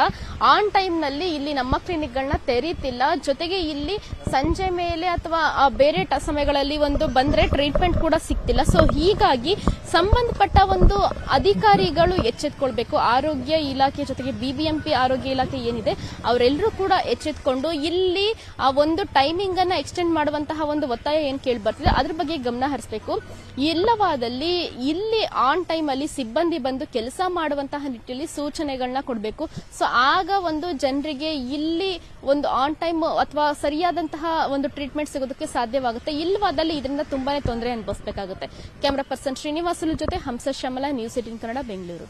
ಆನ್ ಟೈಮ್ ನಲ್ಲಿ ಇಲ್ಲಿ ನಮ್ಮ ಕ್ಲಿನಿಕ್ ಗಳನ್ನ ತೆರೀತಿಲ್ಲ. ಜೊತೆಗೆ ಇಲ್ಲಿ ಸಂಜೆ ಮೇಲೆ ಅಥವಾ ಬೇರೆ ಸಮಯಗಳಲ್ಲಿ ಅಲ್ಲಿ ಒಂದು ಬಂದ್ರೆ ಟ್ರೀಟ್ಮೆಂಟ್ ಕೂಡ ಸಿಗ್ತಿಲ್ಲ. ಸೊ ಹೀಗಾಗಿ ಸಂಬಂಧಪಟ್ಟ ಒಂದು ಅಧಿಕಾರಿಗಳು ಎಚ್ಚೆತ್ಕೊಳ್ಬೇಕು. ಆರೋಗ್ಯ ಇಲಾಖೆ ಜೊತೆಗೆ ಬಿಬಿಎಂಪಿ ಆರೋಗ್ಯ ಇಲಾಖೆ ಏನಿದೆ ಅವರೆಲ್ಲರೂ ಕೂಡ ಎಚ್ಚೆತ್ಕೊಂಡು ಇಲ್ಲಿ ಆ ಒಂದು ಟೈಮಿಂಗ್ ಅನ್ನ ಎಕ್ಸ್ಟೆಂಡ್ ಮಾಡುವಂತಹ ಒಂದು ಒತ್ತಾಯ ಏನ್ ಕೇಳಿ ಬರ್ತಿದೆ ಅದ್ರ ಬಗ್ಗೆ ಗಮನ ಹರಿಸಬೇಕು. ಇಲ್ಲವಾದಲ್ಲಿ ಇಲ್ಲಿ ಆನ್ ಟೈಮ್ ಅಲ್ಲಿ ಸಿಬ್ಬಂದಿ ಬಂದು ಕೆಲಸ ಮಾಡುವಂತಹ ನಿಟ್ಟಿನಲ್ಲಿ ಸೂಚನೆಗಳನ್ನ ಕೊಡಬೇಕು. ಸೊ ಆಗ ಒಂದು ಜನರಿಗೆ ಇಲ್ಲಿ ಒಂದು ಆನ್ ಟೈಮ್ ಅಥವಾ ಸರಿಯಾದಂತಹ ಒಂದು ಟ್ರೀಟ್ಮೆಂಟ್ ಸಿಗೋದಕ್ಕೆ ಸಾಧ್ಯವಾಗುತ್ತೆ. ಇಲ್ಲವಾದಲ್ಲಿ ಇದರಿಂದ ತುಂಬಾನೇ ತೊಂದರೆ ಅನುಭವಿಸಬೇಕಾಗುತ್ತೆ. ಕ್ಯಾಮರಾ ಪರ್ಸನ್ ಶ್ರೀನಿವಾಸುಲು ಜೊತೆ ಹಂಸ ಶ್ಯಾಮಲ, ನ್ಯೂಸ್ 18 ಕನ್ನಡ, ಬೆಂಗಳೂರು.